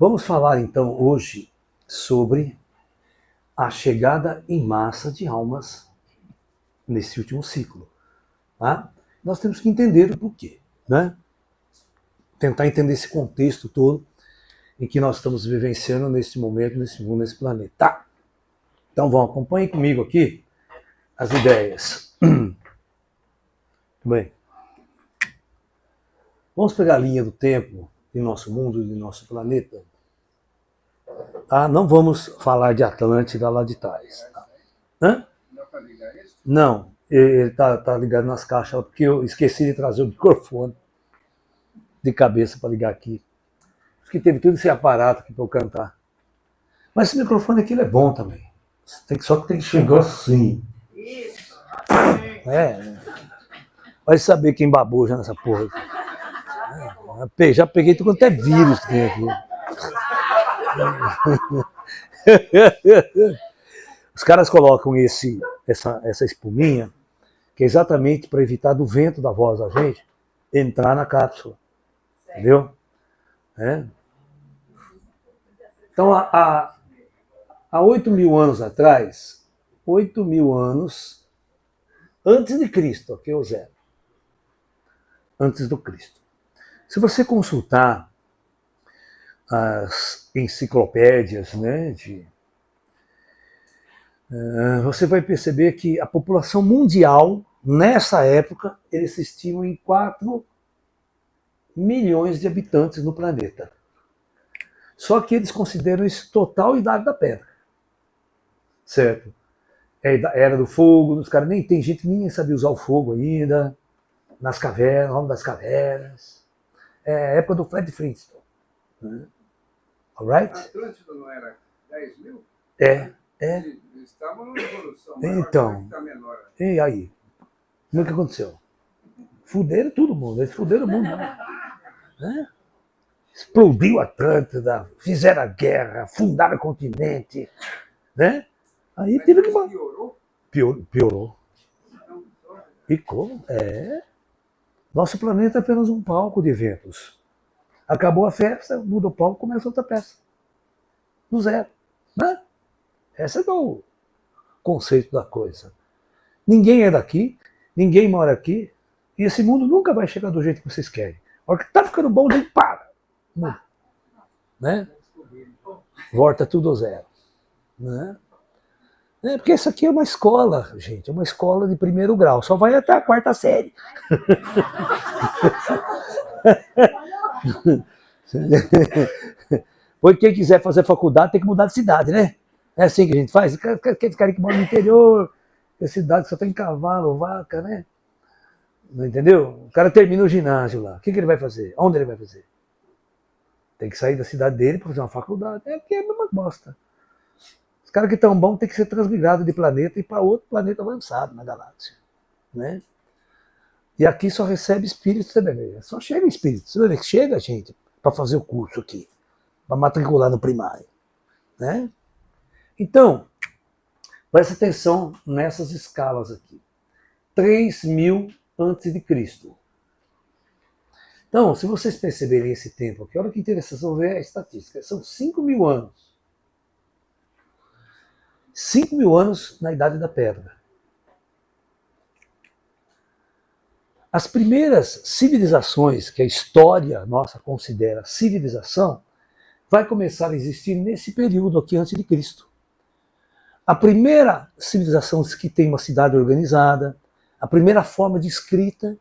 Vamos falar então hoje sobre a chegada em massa de almas nesse último ciclo. Tá? Nós temos que entender o porquê, né? Tentar entender esse contexto todo em que nós estamos vivenciando nesse momento, nesse mundo, nesse planeta. Tá? Então vamos, acompanhem comigo aqui as ideias. Muito bem. Vamos pegar a linha do tempo de nosso mundo, de nosso planeta. Tá? Não vamos falar de Atlântida lá de trás. Tá? Hã? Não, ele tá ligado nas caixas, porque eu esqueci de trazer o microfone de cabeça para ligar aqui. Porque teve tudo esse aparato aqui para eu cantar. Mas esse microfone aqui é bom também. Só que tem que chegar assim. Isso. Vai saber quem babou já nessa porra. Já peguei tudo quanto é vírus que tem aqui. Os caras colocam essa espuminha, que é exatamente para evitar do vento da voz da gente entrar na cápsula. Entendeu? Então, há 8.000 anos atrás, 8.000 anos antes de Cristo, aqui é o zero. Antes do Cristo. Se você consultar as enciclopédias, né, você vai perceber que a população mundial, nessa época, eles se estimam em 4 milhões de habitantes no planeta. Só que eles consideram isso total idade da pedra. Certo? É a era do fogo, os caras tem gente que nem sabia usar o fogo ainda, nas cavernas, o nome das cavernas. É a época do Fred Flintstone. Né? Alright? A Atlântida não era 10 mil? É. Eles estavam numa evolução. Então, e aí? Como é que aconteceu? Fuderam todo mundo, eles fuderam o mundo. Né? Explodiu a Atlântida, fizeram a guerra, fundaram o continente. Né? Aí teve que... Piorou. E como? Nosso planeta é apenas um palco de eventos. Acabou a festa, muda o palco, começa outra peça. Do zero. Né? Esse é o conceito da coisa. Ninguém é daqui, ninguém mora aqui, e esse mundo nunca vai chegar do jeito que vocês querem. A hora que tá ficando bom, daí para. Muda. Né? Volta tudo ao zero. Né? Porque isso aqui é uma escola, gente, é uma escola de primeiro grau, só vai até a 4ª série. Pois quem quiser fazer faculdade tem que mudar de cidade, né? É assim que a gente faz. Aqueles caras que moram no interior, que a cidade só tem cavalo, vaca, né? Não entendeu? O cara termina o ginásio lá. O que ele vai fazer? Onde ele vai fazer? Tem que sair da cidade dele para fazer uma faculdade. É a mesma bosta. Os caras que estão bons tem que ser transmigrados de planeta e para outro planeta avançado na galáxia. Né? E aqui só recebe espíritos também. Só chega espíritos. Você vai ver que chega, gente, para fazer o curso aqui. Para matricular no primário. Né? Então, presta atenção nessas escalas aqui. 3.000 antes de Cristo. Então, se vocês perceberem esse tempo aqui, olha que interessante, vocês vão ver a estatística. São 5.000 anos. 5.000 anos na Idade da Pedra. As primeiras civilizações que a história nossa considera civilização vai começar a existir nesse período aqui antes de Cristo. A primeira civilização que tem uma cidade organizada, a primeira forma de escrita,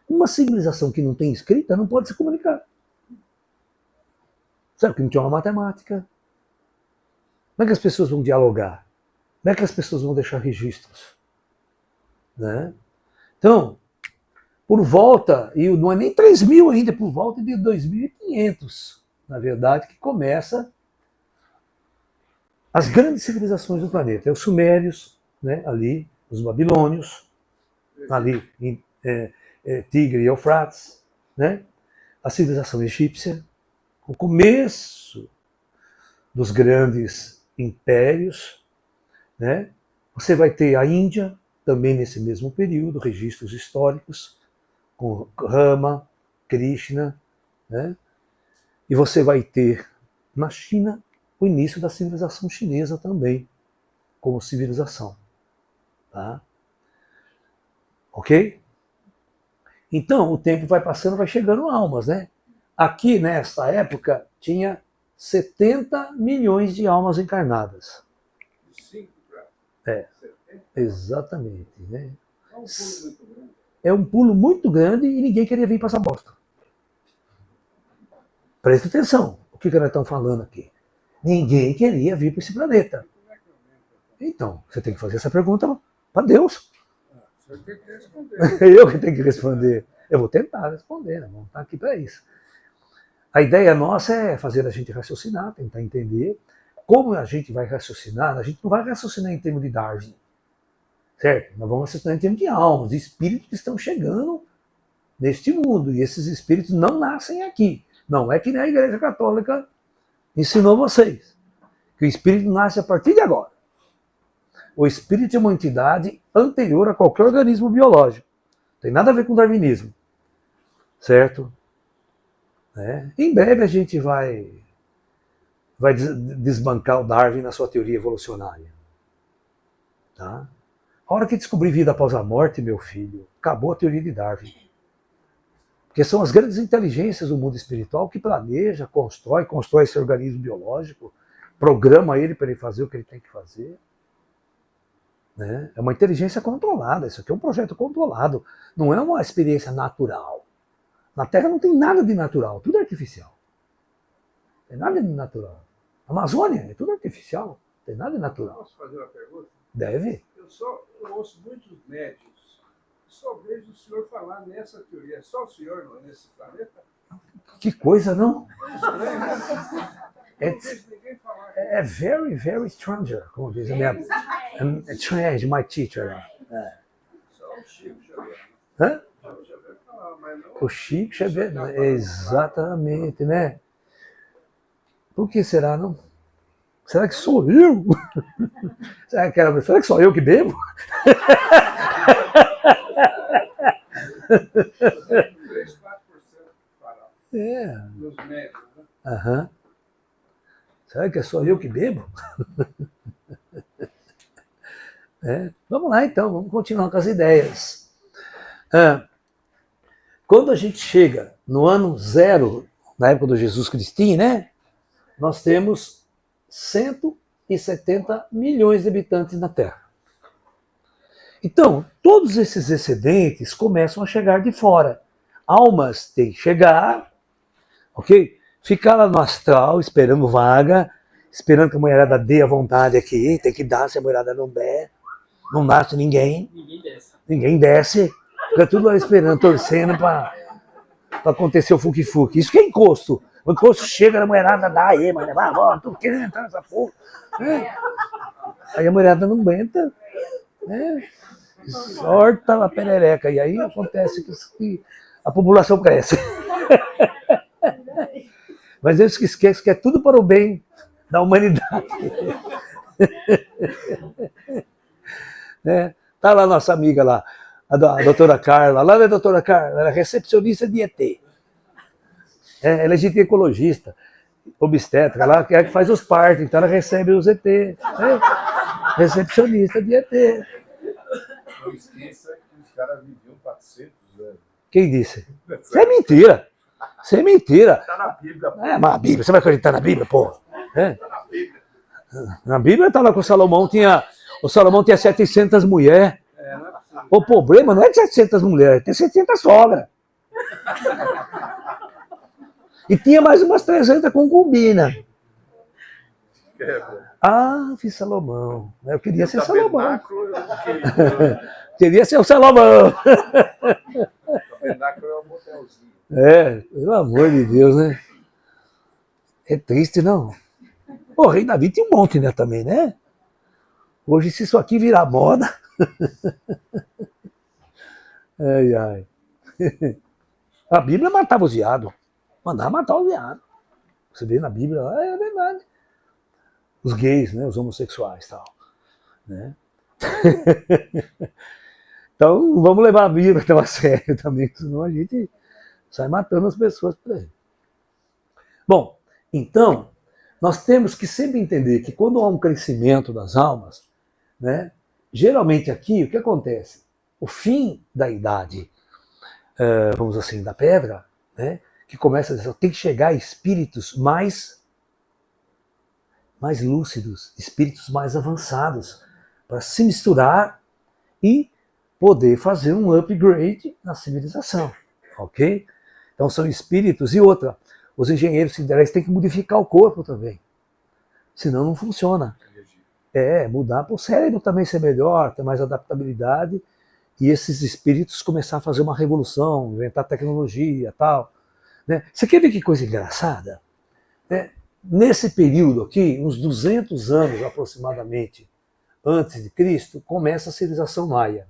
uma civilização que não tem escrita não pode se comunicar. Sabe que não tinha uma matemática? Como é que as pessoas vão dialogar? Como é que as pessoas vão deixar registros? Né? Então, por volta, e não é nem 3.000 ainda, por volta de 2.500, na verdade, que começa as grandes civilizações do planeta. Os sumérios, né, ali, os babilônios, ali em Tigre e Eufrates, né, a civilização egípcia, o começo dos grandes impérios. Né? Você vai ter a Índia, também nesse mesmo período, registros históricos, com Rama, Krishna, né? E você vai ter Na China, o início da civilização chinesa também, como civilização. Tá? Ok? Então, o tempo vai passando, vai chegando almas, né? Aqui, nessa época, tinha 70 milhões de almas encarnadas. De 5 para É, 70. exatamente. Né? É um pulo muito grande. É um pulo muito grande e ninguém queria vir para essa bosta. Presta atenção, o que nós estamos falando aqui? Ninguém queria vir para esse planeta. Como é que aumenta? Então, você tem que fazer essa pergunta para Deus. Você tem que responder. Eu que tenho que responder. Eu vou tentar responder, né? Vamos estar aqui para isso. A ideia nossa é fazer a gente raciocinar, tentar entender. Como a gente vai raciocinar, a gente não vai raciocinar em termos de Darwin. Certo? Nós vamos raciocinar em termos de almas, de espíritos que estão chegando neste mundo. E esses espíritos não nascem aqui. Não é que nem a Igreja Católica ensinou vocês. Que o espírito nasce a partir de agora. O espírito é uma entidade anterior a qualquer organismo biológico. Não tem nada a ver com o darwinismo. Certo? Em breve a gente vai desbancar o Darwin na sua teoria evolucionária. Tá? A hora que descobrir vida após a morte, meu filho, acabou a teoria de Darwin. Porque são as grandes inteligências do mundo espiritual que planeja, constrói esse organismo biológico, programa ele para ele fazer o que ele tem que fazer. Né? É uma inteligência controlada, isso aqui é um projeto controlado, não é uma experiência natural. Na Terra não tem nada de natural, tudo é artificial. Não tem nada de natural. A Amazônia é tudo artificial, não tem nada de natural. Posso fazer uma pergunta? Deve. Eu ouço muitos médios. Só vejo o senhor falar nessa teoria. É só o senhor nesse planeta? Que coisa, não? Não vejo ninguém falar. É very, very stranger, como diz a minha... Strange, my teacher. Só o Chico Xavier. Hã? Só o Xavier falar, mas não. O Chico Xavier, exatamente, né? Por que será, não? Será que sou eu? Será que sou eu que bebo? 3, 4% fará. Nos médios, né? Aham. Será que é só eu que bebo? Vamos lá então, vamos continuar com as ideias. Quando a gente chega no ano 0, na época do Jesus Cristinho, né? Nós temos 170 milhões de habitantes na Terra. Então, todos esses excedentes começam a chegar de fora. Almas têm que chegar, ok? Ficar lá no astral, esperando vaga, esperando que a mulherada dê a vontade aqui, tem que dar, se a mulherada não der, não nasce ninguém. Ninguém desce. Fica tudo lá esperando, torcendo para acontecer o fuque-fuque. Isso que é encosto. O encosto chega, a mulherada dá, aí, mas vai, tô querendo entrar nessa porra. Aí a mulherada não aguenta. Sorta a perereca. E aí acontece que a população cresce. Mas eles que esquecem que é tudo para o bem da humanidade. Tá lá nossa amiga lá, a doutora Carla. Lá não é a doutora Carla, ela é recepcionista de ET. Ela é ginecologista, obstétrica, lá que faz os partos, então ela recebe os ET. Recepcionista de ET. Não esqueça que os caras viviam 400 anos. Quem disse? Isso é mentira. Isso é mentira. Está na Bíblia. Pô. Mas a Bíblia, você vai acreditar na Bíblia, pô? Na Bíblia está lá que o Salomão tinha 700 mulheres. O problema não é de 700 mulheres, tem 700 sogras. E tinha mais umas 300 concubinas. Fiz Salomão. Eu queria ser Salomão. Queria ser o Salomão. O tabernáculo é um motelzinho. Pelo amor de Deus, né? É triste, não? O rei Davi tinha um monte, né, também, né? Hoje, se isso aqui virar moda... Ai. A Bíblia matava os viados. Mandava matar os viados. Você vê na Bíblia, é verdade. Os gays, né, os homossexuais e tal. Né? Então, vamos levar a Bíblia tão a sério também, senão a gente sai matando as pessoas por aí. Bom, então, Nós temos que sempre entender que quando há um crescimento das almas, né, geralmente aqui, o que acontece? O fim da idade, vamos assim, da pedra, né, que começa a dizer, tem que chegar a espíritos mais lúcidos, espíritos mais avançados, para se misturar e poder fazer um upgrade na civilização, ok? Então são espíritos. E outra, os engenheiros siderais têm que modificar o corpo também, senão não funciona. Mudar para o cérebro também ser melhor, ter mais adaptabilidade, e esses espíritos começar a fazer uma revolução, inventar tecnologia e tal. Né? Você quer ver que coisa engraçada? Nesse período aqui, uns 200 anos aproximadamente antes de Cristo, começa a civilização maia.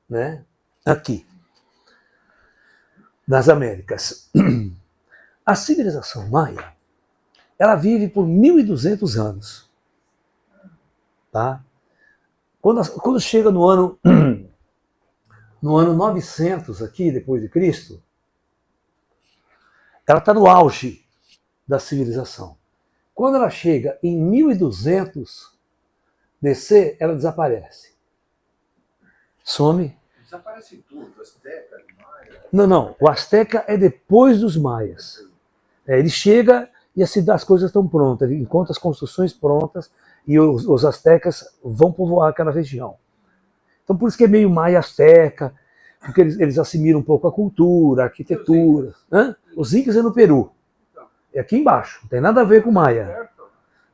Né? Aqui, nas Américas. A civilização maia, ela vive por 1.200 anos. Tá? Quando chega no ano 900 aqui, depois de Cristo, ela está no auge da civilização. Quando ela chega em 1200 DC, ela desaparece. Some. Desaparece tudo, Azteca, Maia. Não. O Azteca é depois dos maias. Ele chega e as coisas estão prontas. Ele encontra as construções prontas e os aztecas vão povoar aquela região. Então por isso que é meio maia-azteca, porque eles assimilam um pouco a cultura, a arquitetura. Os Incas é no Peru. É aqui embaixo, não tem nada a ver com maia.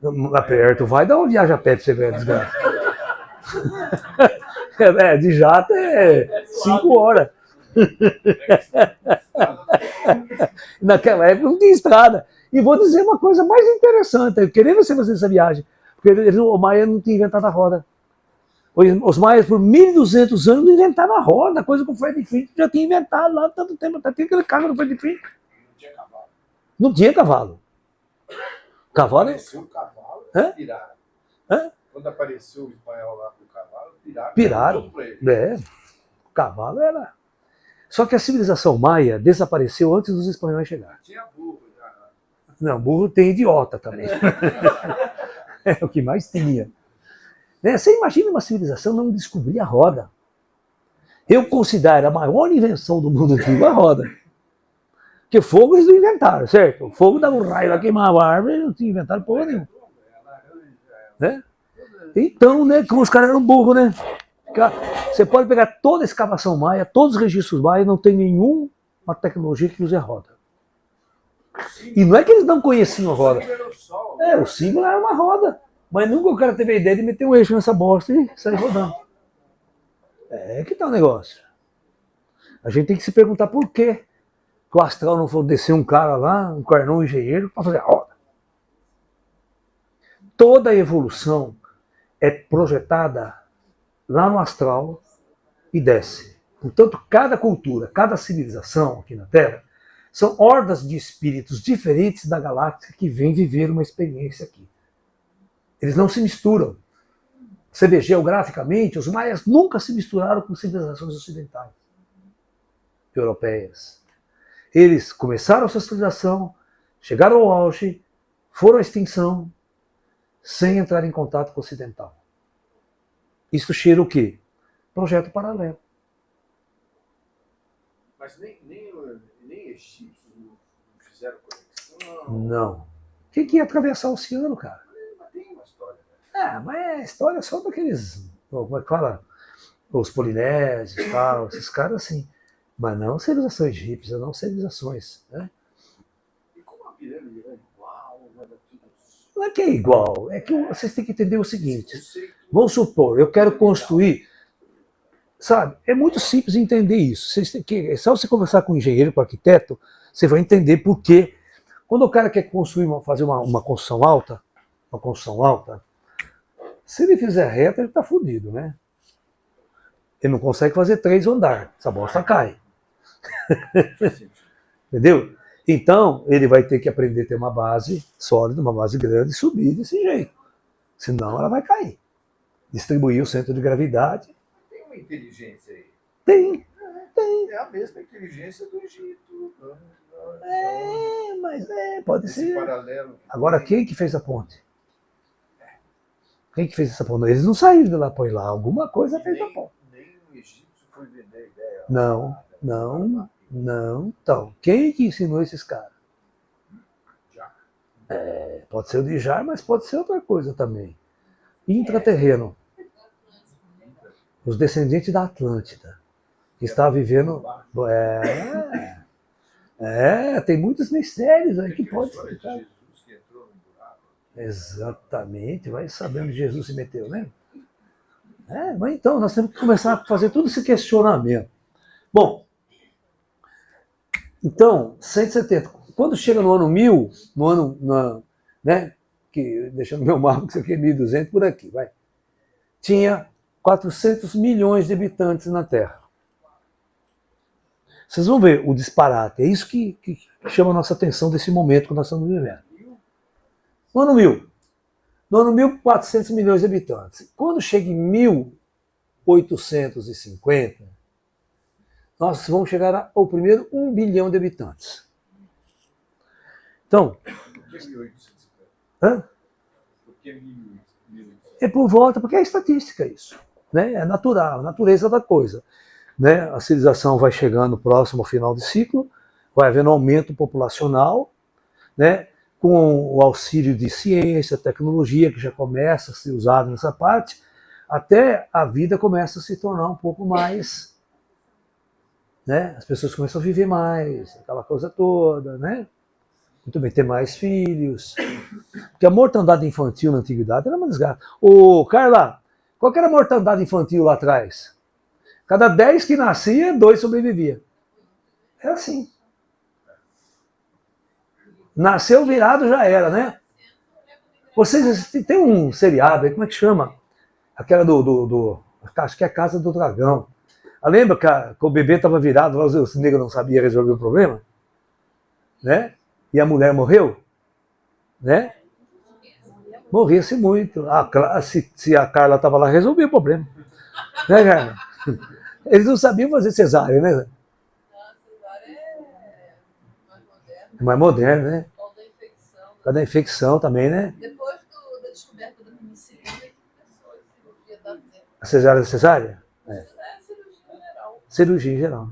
Lá perto, vai dar uma viagem a pé pra você ver a desgraça. De jato é 5 horas. Naquela época não tinha estrada. E vou dizer uma coisa mais interessante, eu queria você fazer essa viagem, porque o Maia não tinha inventado a roda. Os maias, por 1.200 anos, não inventaram a roda, coisa que o Fred Fink já tinha inventado lá há tanto tempo, até tem aquele carro do Fred Fink. Não tinha cavalo. Cavalo é... Apareceu o cavalo, piraram. Hã? Quando apareceu o espanhol lá com o cavalo, piraram. O cavalo era... Só que a civilização maia desapareceu antes dos espanhóis chegarem. Tinha burro já. Não, burro tem idiota também. É o que mais tinha. Você imagina uma civilização não descobrir a roda. Eu considero a maior invenção do mundo antigo a roda. Porque fogo eles não inventaram, certo? O fogo dava um raio lá, queimava a árvore, eles não tinham inventado porra nenhuma. Então, né, como os caras eram burros, né? Você pode pegar toda a escavação maia, todos os registros maia, não tem nenhuma tecnologia que use a roda. E não é que eles não conheciam a roda. O símbolo era uma roda. Mas nunca o cara teve a ideia de meter um eixo nessa bosta e sair rodando. É que tá o negócio. A gente tem que se perguntar por quê que o astral não foi descer um cara lá, um engenheiro, para fazer a roda. Toda a evolução é projetada lá no astral e desce. Portanto, cada cultura, cada civilização aqui na Terra, são hordas de espíritos diferentes da galáxia que vêm viver uma experiência aqui. Eles não se misturam. Você vê, geograficamente, os maias nunca se misturaram com civilizações ocidentais, europeias. Eles começaram a sua civilização, chegaram ao auge, foram à extinção, sem entrar em contato com o ocidental. Isso cheira o quê? Projeto paralelo. Mas nem egípcios não fizeram conexão. Não. Quem que ia atravessar o oceano, cara? Mas tem uma história, né? Mas é história só daqueles, como é que fala? Os polinésios e tal, esses caras assim. Mas não civilização egípcia, não civilizações. Né? E como a pirâmide é igual, não é que é igual, é que vocês têm que entender o seguinte. Vamos supor, eu quero construir, sabe? É muito simples entender isso. É só você conversar com um engenheiro, com um arquiteto, você vai entender por quê. Quando o cara quer construir, fazer uma construção alta, se ele fizer reta, ele está fudido, né? Ele não consegue fazer 3 andares, essa bosta cai. Entendeu? Então, ele vai ter que aprender a ter uma base sólida, uma base grande e subir desse jeito. Senão ela vai cair. Distribuir o centro de gravidade. Tem uma inteligência aí. Tem. É a mesma inteligência do Egito. mas pode Esse ser. paralelo. Agora, quem que fez a ponte? Quem que fez essa ponte? Eles não saíram de lá para ir lá. Alguma coisa fez a ponte. Nem o egípcio foi vender a ideia. Não, não, não. Então, quem que ensinou esses caras? Pode ser o de Jar, mas pode ser outra coisa também. Intraterreno. Os descendentes da Atlântida. Que estavam vivendo. Tem muitos mistérios aí que pode ser. Tá? Jesus que entrou no buraco. Exatamente, vai sabendo que Jesus se meteu, né? Mas então, nós temos que começar a fazer todo esse questionamento. Bom, então, 170. Quando chega no ano 1000, né? Que, deixando meu mapa, que isso aqui é 1200, por aqui, vai. Tinha 400 milhões de habitantes na Terra. Vocês vão ver o disparate. É isso que chama a nossa atenção desse momento que nós estamos vivendo. No ano 1000. No ano 1000, 400 milhões de habitantes. Quando chega em 1850, nós vamos chegar ao primeiro 1 bilhão de habitantes. Então... Por que 1850? Por que 1850? É por volta, porque é estatística isso. Né? É natural, a natureza da coisa. Né? A civilização vai chegando próximo ao final de ciclo, vai havendo aumento populacional, né? Com o auxílio de ciência, tecnologia, que já começa a ser usado nessa parte, até a vida começa a se tornar um pouco mais... Né? As pessoas começam a viver mais, aquela coisa toda, né? Muito bem, ter mais filhos. Porque a mortandade infantil na antiguidade era uma desgraça. Ô, Carla, qual que era a mortandade infantil lá atrás? Cada 10 que nascia, 2 sobreviviam. É assim. Nasceu virado, já era, né? Vocês tem um seriado aí, como é que chama? Aquela acho que é a Casa do Dragão. Lembra que o bebê estava virado, lá os negros não sabiam resolver o problema? Né? E a mulher morreu? Né? Morria-se muito. Se a Carla estava lá, resolvia o problema. Né, Carla? Eles não sabiam fazer cesárea, né? Não, a cesárea é mais moderna. É mais moderno, né? Ou da infecção. Por causa da infecção também, né? Depois da descoberta da penicilina, começou a cirurgia da zero. A cesárea? É cirurgia geral. Cirurgia em geral.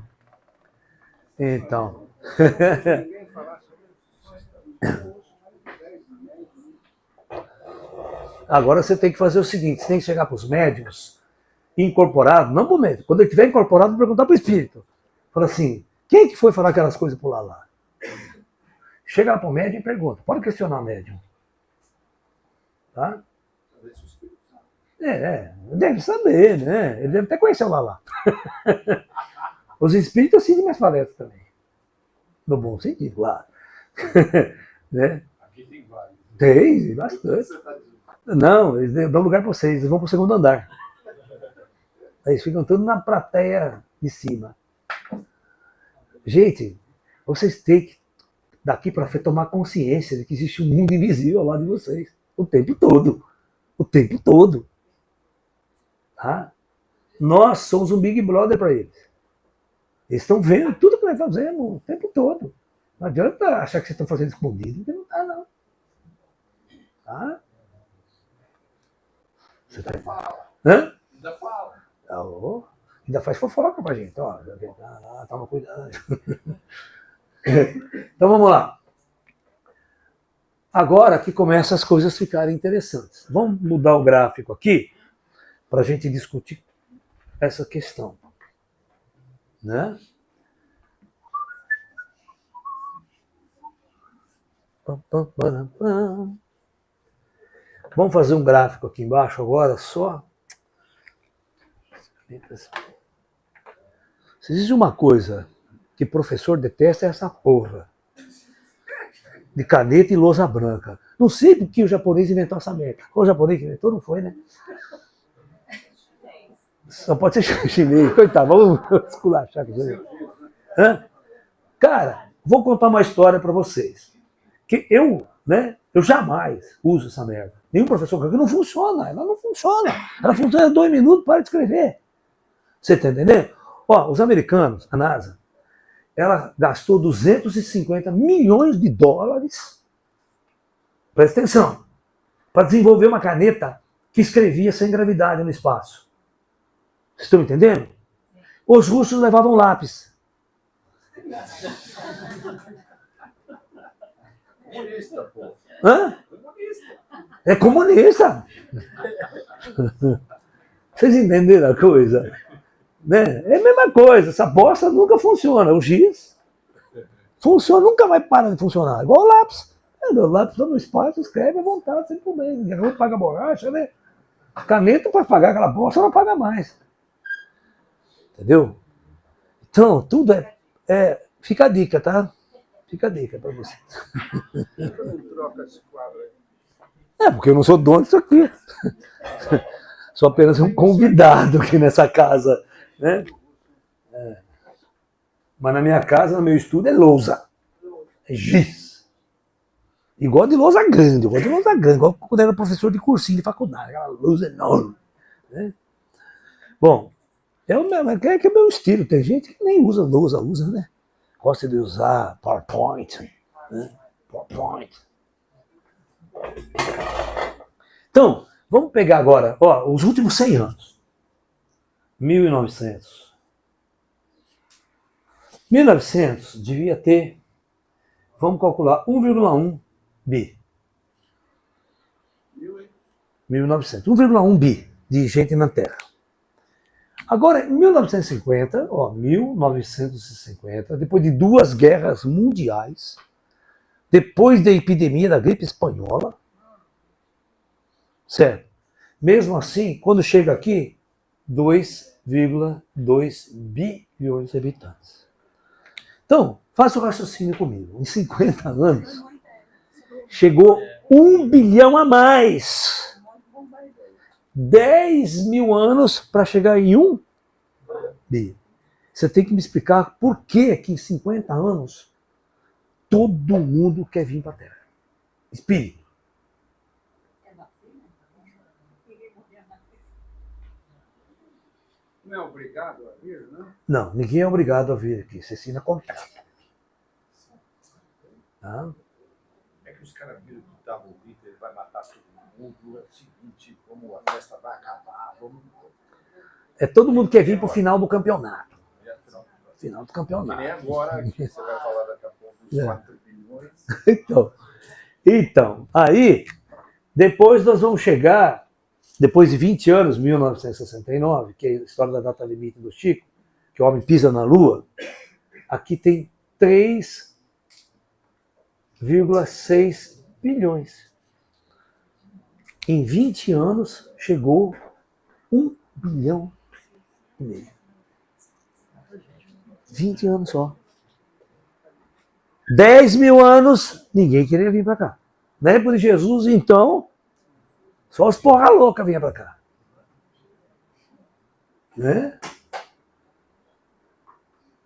Então. Ninguém falar sobre isso. Agora você tem que fazer o seguinte: você tem que chegar para os médicos incorporado, não para o médico. Quando ele estiver incorporado, perguntar para o espírito. Fala assim: quem que foi falar aquelas coisas por lá? Chega lá para o médico e pergunta. Pode questionar o médium. Tá? Deve saber, né? Ele deve até conhecer o Lala. Os espíritos assistem minhas palestras também. No bom sentido, claro. Né? Aqui tem vários. Tem, bastante. Não, eles dão lugar para vocês, eles vão para o segundo andar. Eles ficam todos na plateia de cima. Gente, vocês têm que, daqui para frente, tomar consciência de que existe um mundo invisível ao lado de vocês. O tempo todo. O tempo todo. Tá? Nós somos um Big Brother para eles. Eles estão vendo tudo que nós fazemos o tempo todo. Não adianta achar que vocês estão fazendo escondido, porque não está, não. Tá? Você tá... Hã? Ainda fala. Ainda faz fofoca pra gente. Ó, toma cuidado. Então vamos lá. Agora que começam as coisas a ficarem interessantes. Vamos mudar o gráfico aqui para a gente discutir essa questão. Né? Vamos fazer um gráfico aqui embaixo agora só. Se existe uma coisa que professor detesta, é essa porra de caneta e lousa branca. Não sei por que o japonês inventou essa merda. O japonês que inventou não foi, né? Só pode ser chinês. Coitado, vamos esculachar aqui. Cara, vou contar uma história para vocês. Que eu jamais uso essa merda. Nenhum professor que não funciona. Ela não funciona. Ela funciona em 2 minutos, para de escrever. Você está entendendo? Ó, os americanos, a NASA, ela gastou 250 milhões de dólares, presta atenção, para desenvolver uma caneta que escrevia sem gravidade no espaço. Vocês estão entendendo? Os russos levavam lápis. Comunista, pô. Hã? Comunista. É comunista. Vocês entenderam a coisa? Né? É a mesma coisa. Essa bosta nunca funciona. O giz funciona, nunca vai parar de funcionar. Igual o lápis. O lápis está no espaço, escreve à vontade, sem problema. Não paga borracha, né? A caneta, para pagar aquela bosta, não paga mais. Entendeu? Então, tudo fica a dica, tá? Fica a dica para você. Por que não troca esse quadro aí? Porque eu não sou dono disso aqui. Sou apenas um convidado aqui nessa casa. Né? Mas na minha casa, no meu estudo, é lousa. É giz. Igual de lousa grande. Igual quando era professor de cursinho de faculdade. Aquela lousa enorme. Né? Bom, é que é o meu estilo. Tem gente que nem usa lousa, né? Gosta de usar PowerPoint. Né? PowerPoint. Então, vamos pegar agora os últimos 100 anos. 1900. 1900 devia ter, vamos calcular, 1,1 bi. 1900. 1,1 bi de gente na Terra. Agora, em 1950, 1950, depois de 2 guerras mundiais, depois da epidemia da gripe espanhola, certo? Mesmo assim, quando chega aqui, 2,2 bilhões de habitantes. Então, faça o raciocínio comigo. Em 50 anos, chegou 1 bilhão a mais. 10 mil anos para chegar em 1 bi. Você tem que me explicar por que em 50 anos todo mundo quer vir para a Terra. Espírito. Não é obrigado a vir, não? Não, ninguém é obrigado a vir aqui. Você assina contrato. Tá? É que os caras viram que estavam ouvindo, ele vai matar todo mundo, é o seguinte, como a festa vai acabar, vamos... Todo mundo quer vir para o final do campeonato. Final do Que campeonato. nem agora, que você vai falar daqui a pouco dos 4 bilhões. Então, aí, depois nós vamos chegar, depois de 20 anos, 1969, que é a história da data limite do Chico, que o homem pisa na Lua, aqui tem 3,6 bilhões. Em 20 anos, chegou 1 bilhão e meio. 20 anos só. 10 mil anos, ninguém queria vir para cá. Na época de Jesus, então, só os porra louca vinham para cá. Né?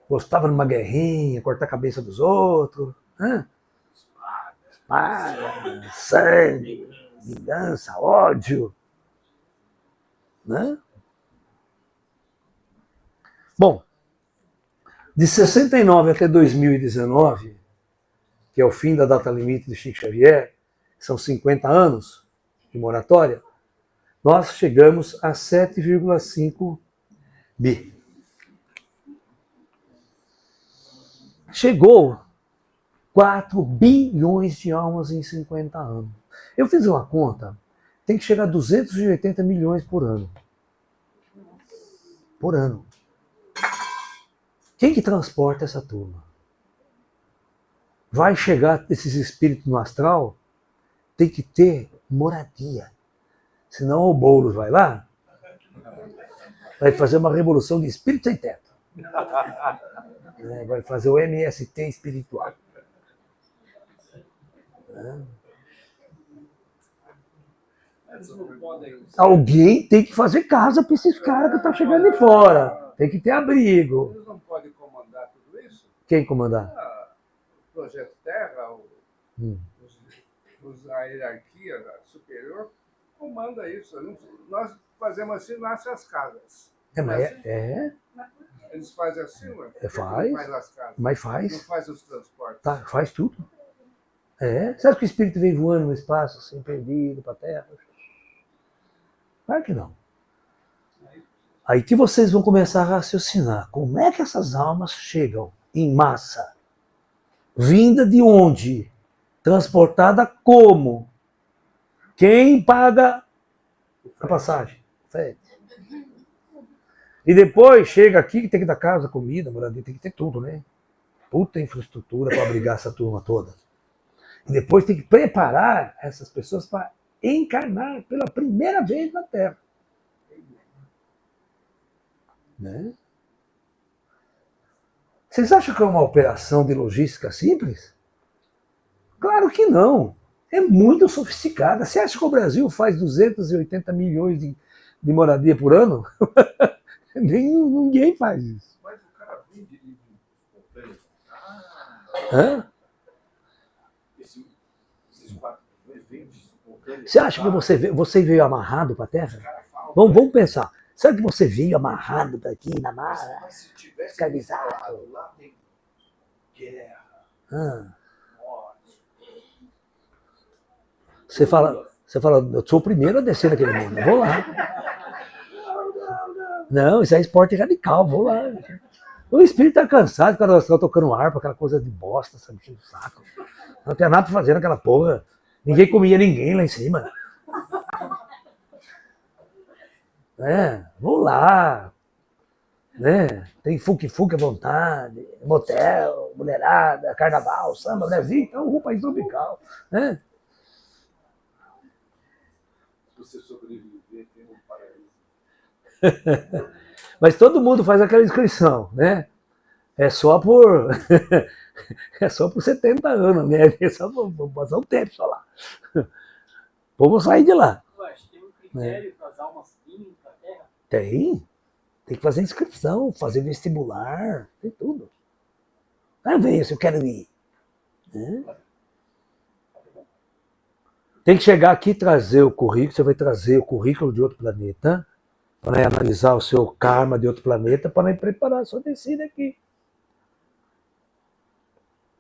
Gostava de uma guerrinha, cortar a cabeça dos outros. Né? Espada, sangue, vingança, ódio. Né? Bom, de 69 até 2019, que é o fim da data limite do Chico Xavier, são 50 anos de moratória, nós chegamos a 7,5 bi. Chegou 4 bilhões de almas em 50 anos. Eu fiz uma conta, tem que chegar a 280 milhões por ano. Por ano. Quem que transporta essa turma? Vai chegar esses espíritos no astral, tem que ter moradia. Senão o Boulos vai lá, vai fazer uma revolução de espírito sem teto. Vai fazer o MST espiritual. Alguém tem que fazer casa para esses caras que estão chegando de fora. Tem que ter abrigo. Eles não podem comandar tudo isso? Quem comandar? O Projeto Terra, a hierarquia superior, comanda isso. Nós fazemos assim, nascem as casas. Eles fazem assim, ué? Por que Faz. não faz as casas? Mas Não faz. faz os transportes. Tá, faz tudo. Você acha que o espírito vem voando no espaço, assim, perdido para a Terra? Claro que não. Aí que vocês vão começar a raciocinar. Como é que essas almas chegam em massa? Vinda de onde? Transportada como? Quem paga a passagem? Fede. E depois chega aqui que tem que dar casa, comida, moradia, tem que ter tudo, né? Puta infraestrutura para abrigar essa turma toda. E depois tem que preparar essas pessoas para encarnar pela primeira vez na Terra. Né? Vocês acham que é uma operação de logística simples? Claro que não. É muito sofisticada. Você acha que o Brasil faz 280 milhões de moradia por ano? Ninguém faz isso. Mas o cara vende livro espontâneo. Hã? Esses 4 vendem espontâneo. Você acha que você veio amarrado para a Terra? Vamos pensar. Sabe que você veio amarrado daqui na mala? Mas se tivesse Escravizado. falado, lá tem guerra, morte. Você fala, eu sou o primeiro a descer naquele mundo, eu vou lá. Não, isso é esporte radical, vou lá. O espírito tá cansado, o cara tá tocando harpa, aquela coisa de bosta, sabe, enchendo o saco. Não tem nada pra fazer naquela porra. Ninguém comia ninguém lá em cima. Vou lá. Né? Tem fuque-fuque à vontade, motel, mulherada, carnaval, samba, Brasil, então o país tropical. Né? Se você sobreviver, tem um paraíso. Mas todo mundo faz aquela inscrição, né? É só por 70 anos, né? É só por passar um tempo só lá. Vamos sair de lá. Eu acho que tem um critério para as almas virem para a Terra. Tem que fazer inscrição, fazer vestibular, tem tudo. Aí vem se eu quero ir. Né? Tem que chegar aqui e trazer o currículo, você vai trazer o currículo de outro planeta, para analisar o seu karma de outro planeta, para preparar a sua descida aqui.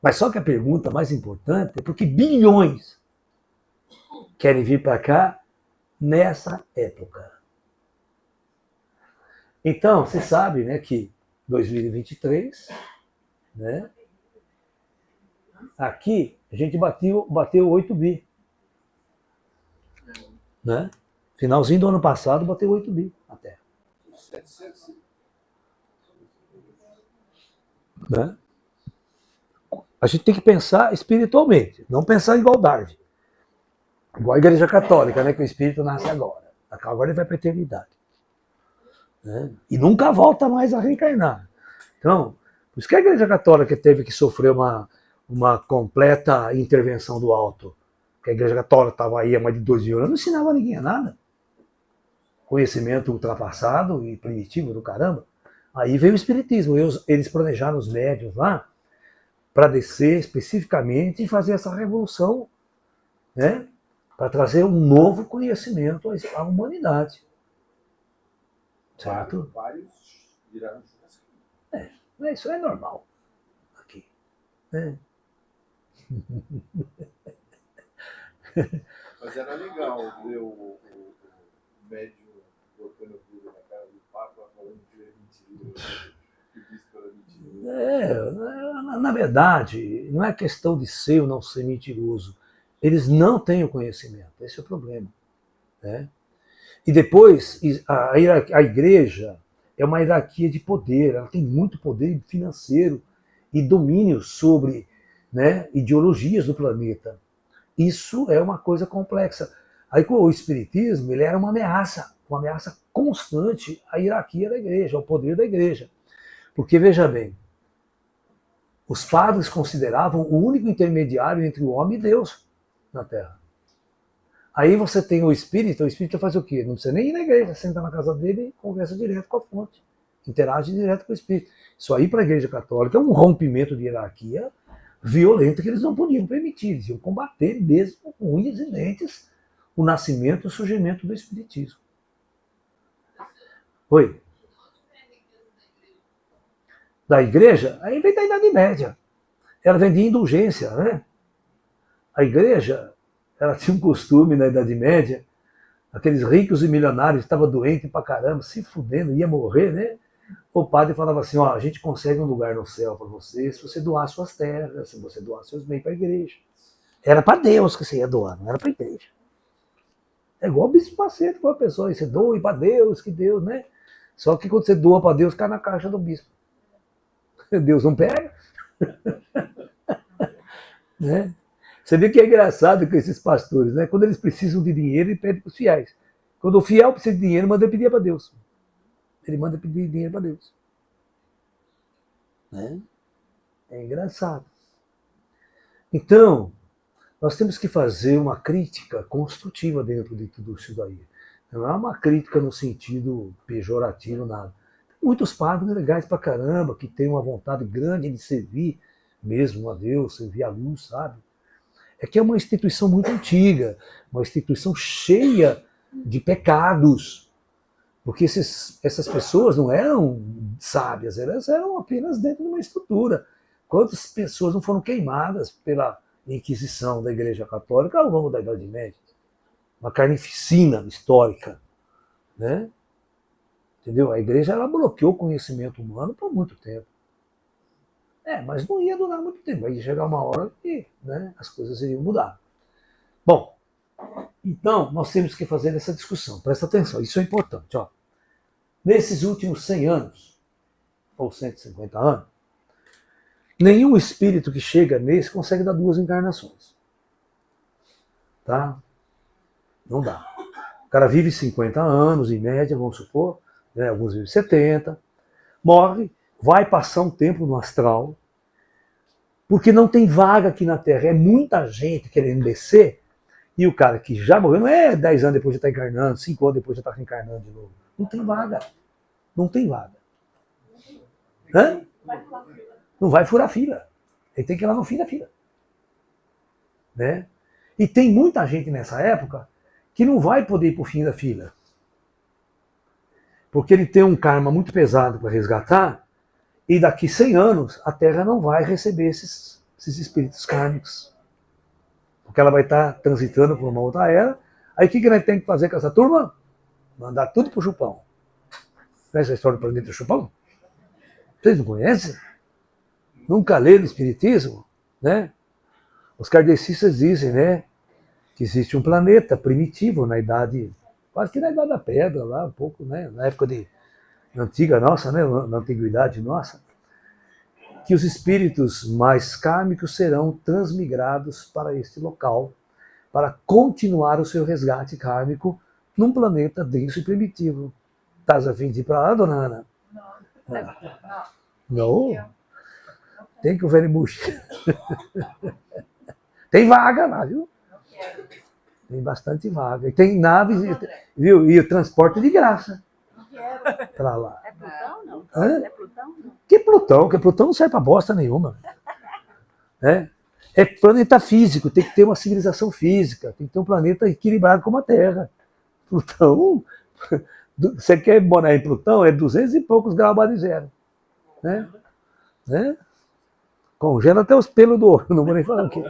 Mas só que a pergunta mais importante é por que bilhões querem vir para cá nessa época? Então, você sabe, né, que 2023, né, aqui a gente bateu 8 bi. Né? Finalzinho do ano passado bateu 8 bi na Terra. 700. Né? A gente tem que pensar espiritualmente, não pensar igual Darwin. Igual a Igreja Católica, né, que o espírito nasce agora. Agora ele vai para a eternidade. Né? E nunca volta mais a reencarnar. Então, por isso que a Igreja Católica teve que sofrer uma completa intervenção do alto. Porque a Igreja Católica estava aí há mais de 2.000 anos, não ensinava ninguém a nada. Conhecimento ultrapassado e primitivo do caramba. Aí veio o Espiritismo. Eles planejaram os médiuns lá para descer especificamente e fazer essa revolução, né? Para trazer um novo conhecimento à humanidade. Certo? Vários viraram churrasquinho. Isso é normal aqui. Né? Mas era legal ver o médium botando tudo na cara do Papa falando que é mentira, que o bispo era mentira. Na verdade, não é questão de ser ou não ser mentiroso. Eles não têm o conhecimento. Esse é o problema. Né? E depois, a igreja é uma hierarquia de poder. Ela tem muito poder financeiro e domínio sobre, né, ideologias do planeta. Isso é uma coisa complexa. Aí com o Espiritismo, ele era uma ameaça constante à hierarquia da igreja, ao poder da igreja. Porque, veja bem, os padres consideravam o único intermediário entre o homem e Deus na Terra. Aí você tem o espírito faz o quê? Não precisa nem ir na igreja, senta na casa dele e conversa direto com a fonte, interage direto com o espírito. Isso aí para a Igreja Católica é um rompimento de hierarquia violento que eles não podiam permitir, eles iam combater mesmo com unhas e dentes o nascimento e o surgimento do espiritismo. Oi? da igreja, aí vem da Idade Média. Ela vem de indulgência, né? A igreja, ela tinha um costume na Idade Média, aqueles ricos e milionários estavam doentes pra caramba, se fudendo, ia morrer, né? O padre falava assim, ó, a gente consegue um lugar no céu para você se você doar suas terras, se você doar seus bens para a igreja. Era para Deus que você ia doar, não era para a igreja. É igual o bispo Macedo, que uma pessoa, você doa para Deus, que Deus, né? Só que quando você doa para Deus, cai na caixa do bispo. Deus não pega. Né? Você vê que é engraçado com esses pastores, né? Quando eles precisam de dinheiro, ele pede para os fiéis. Quando o fiel precisa de dinheiro, manda pedir para Deus. Ele manda pedir dinheiro para Deus. Né? É engraçado. Então, nós temos que fazer uma crítica construtiva dentro de tudo isso daí. Não é uma crítica no sentido pejorativo, nada. Tem muitos padres legais pra caramba, que têm uma vontade grande de servir mesmo a Deus, servir a luz, sabe? É que é uma instituição muito antiga, uma instituição cheia de pecados. Porque essas pessoas não eram sábias, elas eram apenas dentro de uma estrutura. Quantas pessoas não foram queimadas pela Inquisição da Igreja Católica ao longo da Idade Média? Uma carnificina histórica. Né? Entendeu? A Igreja ela bloqueou o conhecimento humano por muito tempo. Mas não ia durar muito tempo. Ia chegar uma hora que, né, as coisas iriam mudar. Bom, então nós temos que fazer essa discussão. Presta atenção, isso é importante. Ó. Nesses últimos 100 anos, ou 150 anos, nenhum espírito que chega nesse consegue dar 2 encarnações. Tá? Não dá. O cara vive 50 anos, em média, vamos supor, né, alguns vivem 70, morre, vai passar um tempo no astral, porque não tem vaga aqui na Terra. É muita gente querendo descer, e o cara que já morreu, não é 10 anos depois de estar encarnando, 5 anos depois de estar reencarnando de novo. Não tem vaga. Não tem vaga. Hã? Não vai furar fila. Ele tem que ir lá no fim da fila. Né? E tem muita gente nessa época que não vai poder ir para o fim da fila. Porque ele tem um karma muito pesado para resgatar, e daqui 100 anos a Terra não vai receber esses espíritos kármicos. Porque ela vai estar transitando por uma outra era. Aí o que nós temos que fazer com essa turma? Mandar tudo para o chupão. Conhece a história do planeta Chupão? Vocês não conhecem? Nunca leram o Espiritismo? Né? Os kardecistas dizem, né, que existe um planeta primitivo na idade, quase que na idade da pedra, lá um pouco, né, na época antiga nossa, né, na antiguidade nossa, que os espíritos mais kármicos serão transmigrados para este local, para continuar o seu resgate kármico num planeta denso e primitivo. Estás a fim de ir para lá, dona Ana? Não? Tem que o velho murcho. Tem vaga lá, viu? Tem bastante vaga. E tem naves, viu? E o transporte de graça. Para lá. É Plutão, não? Hã? É Plutão, não? Que Plutão? Que Plutão não serve para bosta nenhuma. É planeta físico, tem que ter uma civilização física, tem que ter um planeta equilibrado como a Terra. Plutão, você quer morar em Plutão, é 200 e poucos graus abaixo de zero. Né? Congela até os pelos do olho, não vou nem falar o quê.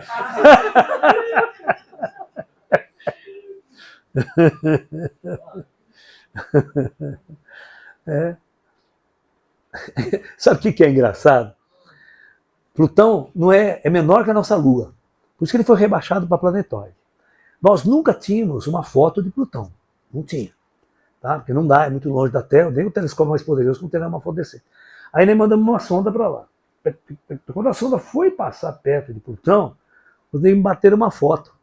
Sabe o que é engraçado? Plutão não é menor que a nossa Lua. Por isso que ele foi rebaixado para planetóide. Nós nunca tínhamos uma foto de Plutão. Não tinha. Tá? Porque não dá, é muito longe da Terra, nem o telescópio mais poderoso não terá uma foto decente. Aí nós mandamos uma sonda para lá. Quando a sonda foi passar perto de Plutão, os negros bateram uma foto.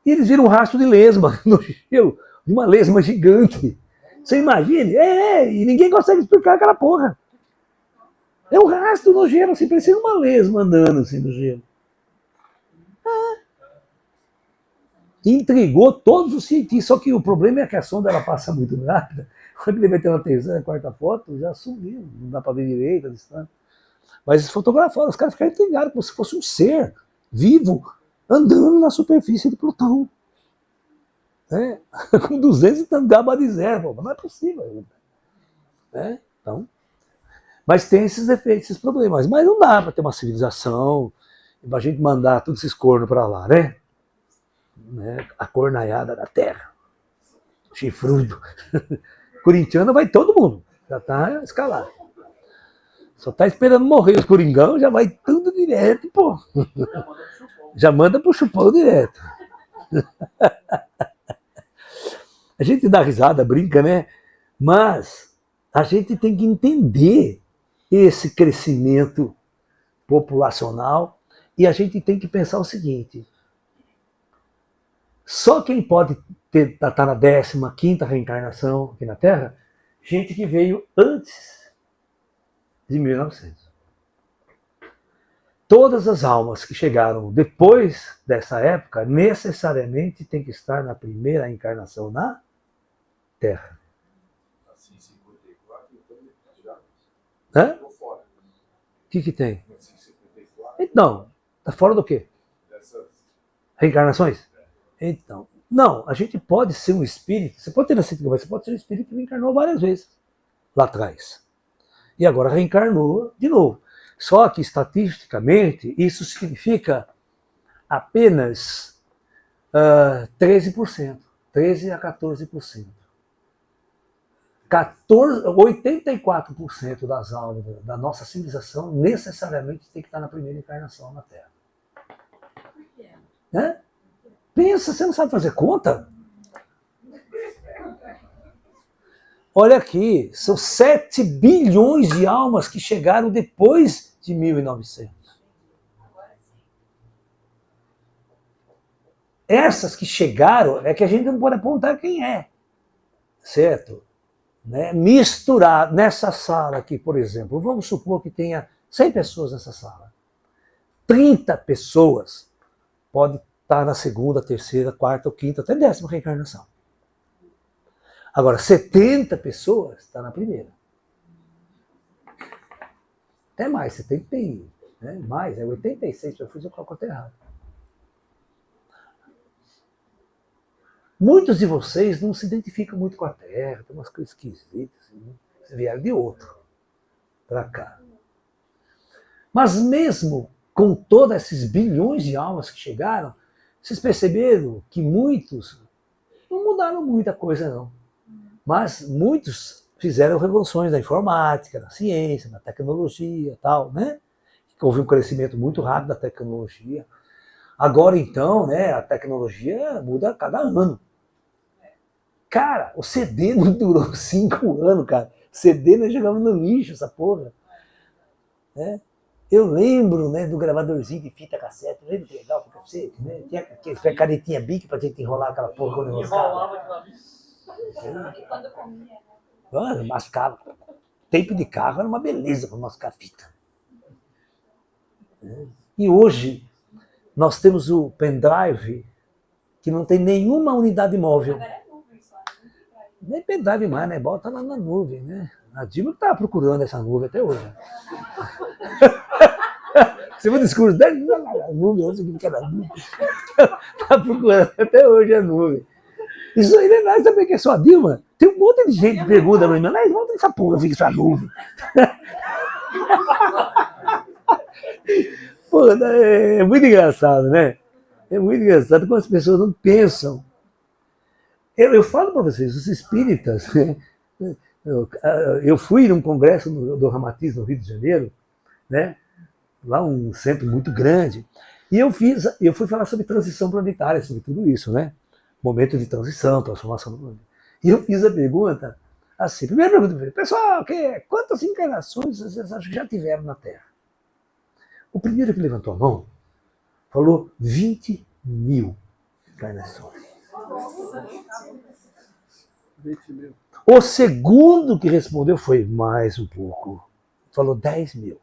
E eles viram um rastro de lesma no gelo, de uma lesma gigante. Você imagine? E ninguém consegue explicar aquela porra. É um rastro no gelo, assim, parecia uma lesma andando assim no gelo. Intrigou todos os cientistas, só que o problema é que a sonda ela passa muito rápida. Quando ele vai ter uma terceira, quarta foto, já sumiu, não dá para ver direito, a distância. Mas eles fotografaram, os caras ficaram intrigados, como se fosse um ser vivo andando na superfície de Plutão. Com 200 e tantos gabas de zero, não é possível. Então, Mas tem esses defeitos, esses problemas. Mas não dá para ter uma civilização e para a gente mandar todos esses cornos para lá, né? A cornaiada da terra. Chifrudo. Corintiano vai todo mundo. Já está escalado. Só está esperando morrer os coringão, já vai tudo direto, pô. Já manda pro chupão direto. A gente dá risada, brinca, né? Mas a gente tem que entender esse crescimento populacional e a gente tem que pensar o seguinte: só quem pode estar na 15ª reencarnação aqui na Terra, gente que veio antes de 1900. Todas as almas que chegaram depois dessa época necessariamente tem que estar na primeira encarnação na Terra. Assim, 54, então já. Hã? Tô fora. O que tem? Assim, 54, Então, tá fora do quê? dessas. Reencarnações? Então, não, a gente pode ser um espírito, você pode ter nascido, mas você pode ser um espírito que reencarnou várias vezes lá atrás. E agora reencarnou de novo. Só que, estatisticamente, isso significa apenas 13%. 13% a 14%. 84% das almas da nossa civilização necessariamente tem que estar na primeira encarnação na Terra. Por quê? Né? Pensa, você não sabe fazer conta? Olha aqui, são 7 bilhões de almas que chegaram depois de 1900. Essas que chegaram é que a gente não pode apontar quem é, certo? Né? Misturar nessa sala aqui, por exemplo, vamos supor que tenha 100 pessoas nessa sala. 30 pessoas podem estar na segunda, terceira, quarta ou quinta, até 10ª reencarnação. Agora, 70 pessoas estão na primeira. Até mais, 70, né? Mais, 86, eu fiz o cálculo errado. Muitos de vocês não se identificam muito com a Terra, tem umas coisas esquisitas, assim, vieram de outro para cá. Mas mesmo com todos esses bilhões de almas que chegaram, vocês perceberam que muitos não mudaram muita coisa, não. Mas muitos fizeram revoluções na informática, na ciência, na tecnologia, tal, né? Houve um crescimento muito rápido da tecnologia. Agora, então, né, a tecnologia muda a cada ano. Cara, o CD não durou 5 anos, cara. O CD nós jogamos no lixo, essa porra. Né? Eu lembro, né, do gravadorzinho de fita cassete. Lembra que legal pra você? Né? Tinha aquela canetinha bique pra gente enrolar aquela porra quando Enrolava aquela bicha. E quando comia, né? Ah, mascava. Tempo de carro era uma beleza para mascar fita. E hoje nós temos o pendrive que não tem nenhuma unidade móvel. Agora é nuvem só, né? Nem pendrive mais, né? Bota lá na nuvem, né? A Dilma está procurando essa nuvem até hoje. Você viu o discurso dela? A nuvem, onde significa a nuvem? Está procurando até hoje a nuvem. Isso aí não é nada também que é só a Dilma. Tem um monte de gente que pergunta pra mim, mas volta essa porra, fica essa nuvem. Pô, é muito engraçado, né? É muito engraçado como as pessoas não pensam. Eu falo para vocês, os espíritas, eu fui num congresso do Ramatiz, no Rio de Janeiro, né? Lá um centro muito grande, e eu fui falar sobre transição planetária, sobre tudo isso, né? Momento de transição, transformação do planeta. E eu fiz a pergunta assim, primeira pergunta, pessoal, quantas encarnações vocês acham que já tiveram na Terra? O primeiro que levantou a mão falou 20 mil encarnações. 20 mil. O segundo que respondeu foi mais um pouco. Falou 10 mil.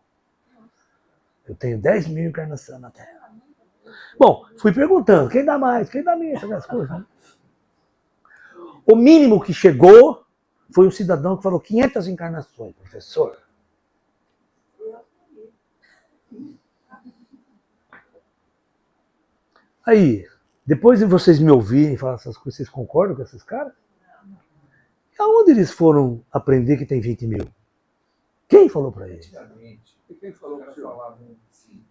Eu tenho 10 mil encarnações na Terra. Bom, fui perguntando, quem dá mais, quem dá menos, essas coisas. Né? O mínimo que chegou foi um cidadão que falou 500 encarnações, professor. Aí, depois de vocês me ouvirem falar essas coisas, vocês concordam com esses caras? Aonde eles foram aprender que tem 20 mil? Quem falou para ele? Antigamente, E quem falou os para caras o senhor? falavam assim,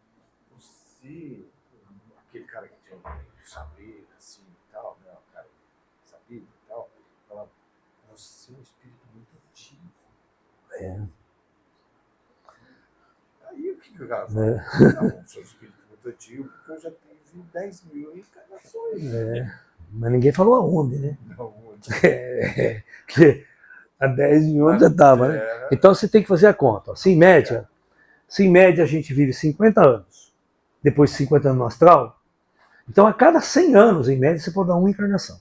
você, aquele cara que tinha um saber, assim, e tal, né, o cara que sabia e tal, falava, você é um espírito muito antigo. É. Aí o que o cara É. fala? Não, sou um espírito muito antigo, porque eu já tive 10 mil encarnações. É. Mas ninguém falou aonde, né? Não, Que há 10 mil anos já estava, né? Então você tem que fazer a conta. Ó. Se em média a gente vive 50 anos, depois de 50 anos no astral, então a cada 100 anos, em média, você pode dar uma encarnação.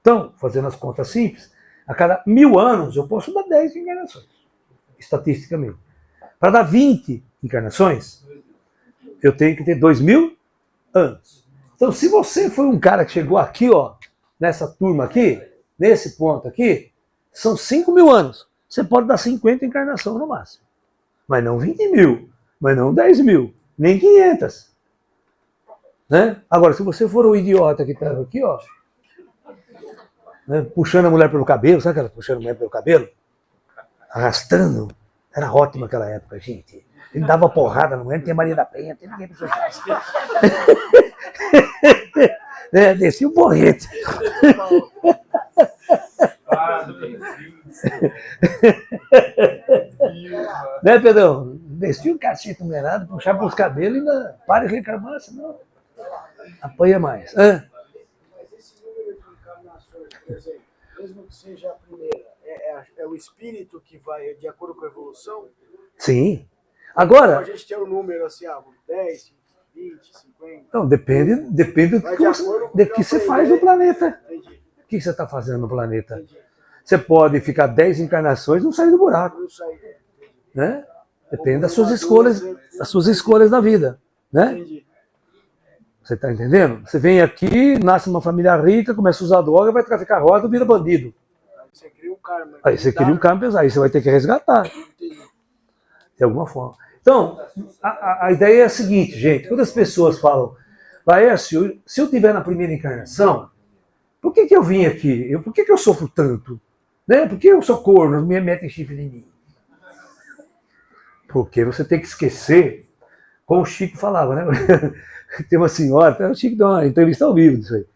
Então, fazendo as contas simples, a cada 1000 anos eu posso dar 10 encarnações, estatisticamente. Para dar 20 encarnações, eu tenho que ter 2000 anos. Então, se você foi um cara que chegou aqui, ó, nessa turma aqui, nesse ponto aqui, são 5.000 anos. Você pode dar 50 encarnações no máximo. Mas não 20.000, mas não 10.000, nem 500. Né? Agora, se você for o idiota que estava aqui, ó, né, puxando a mulher pelo cabelo, sabe aquela puxando a mulher pelo cabelo? Arrastando. Era ótimo aquela época, gente. Ele dava porrada na mulher, não tinha Maria da Penha, não tinha ninguém pra isso. Descia o borrete. Né, Pedrão? Descia o cacete mulherado, puxava pelos cabelos e ainda para de reclamar, senão apanha mais. Mas esse número de encarnações, por exemplo, mesmo que seja a primeira, é o espírito que vai de acordo com a evolução? Sim. Agora. A gente tem um número assim, 10, 20, 50. Não, depende do que você faz no planeta. Entendi. O que você está fazendo no planeta? Entendi. Você pode ficar 10 encarnações e não sair do buraco. Não sai. Né? Depende das suas escolhas da vida. Né? Entendi. Você está entendendo? Você vem aqui, nasce numa família rica, começa a usar droga, vai traficar roda, vira bandido. Aí você cria um karma. Aí você cria um karma pesado, aí você vai ter que resgatar. Entendi. De alguma forma. Então, a ideia é a seguinte, gente. Quando as pessoas falam, Laércio, se eu estiver na primeira encarnação, por que eu vim aqui? Por que eu sofro tanto? Né? Por que eu sou corno? Me metem chifre em mim. Porque você tem que esquecer, como o Chico falava, né? Tem uma senhora, o Chico dá uma entrevista ao vivo disso aí.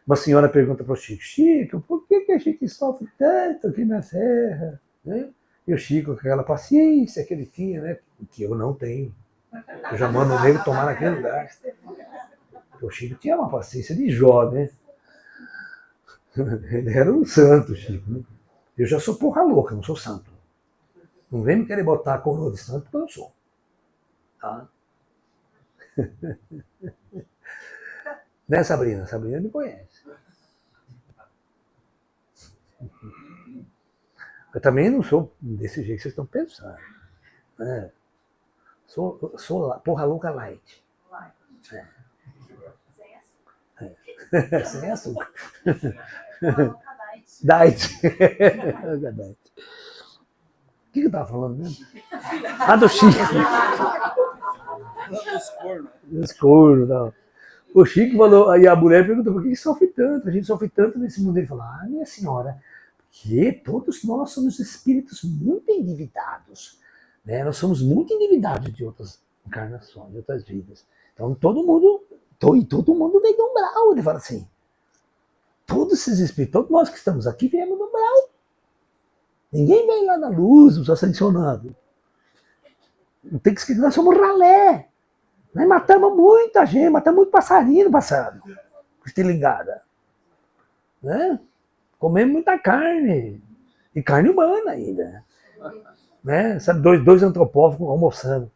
Uma senhora pergunta para o Chico, Chico, por que a gente sofre tanto aqui na Serra? Né? E o Chico, com aquela paciência que ele tinha, né? Que eu não tenho. Eu já mando o nego tomar naquele lugar. O Chico tinha uma paciência de Jó, né? Ele era um santo, Chico. Né? Eu já sou porra louca, não sou santo. Não vem me querer botar a coroa de santo, porque eu não sou. Tá? Né, Sabrina? Sabrina me conhece. Eu também não sou desse jeito que vocês estão pensando. É. Sou porra louca light. É. Sem açúcar. Diet. Diet. O que eu estava falando mesmo? Ah, do Chico. Dos cornos. Não. O Chico falou, aí a mulher perguntou, por que sofre tanto? A gente sofre tanto nesse mundo. Ele falou, minha senhora, porque todos nós somos espíritos muito endividados. Né? Nós somos muito endividados de outras encarnações, de outras vidas. Então todo mundo veio do umbral. Ele fala assim, todos esses espíritos, todos nós que estamos aqui viemos do umbral. Ninguém vem lá na luz, os ascensionados. Não tem que esquecer, nós somos ralé. Nós matamos muita gente, matamos muito passarinho no passado. Estilingada. Né? Comemos muita carne. E carne humana ainda. Né? Sabe, dois antropófagos almoçando.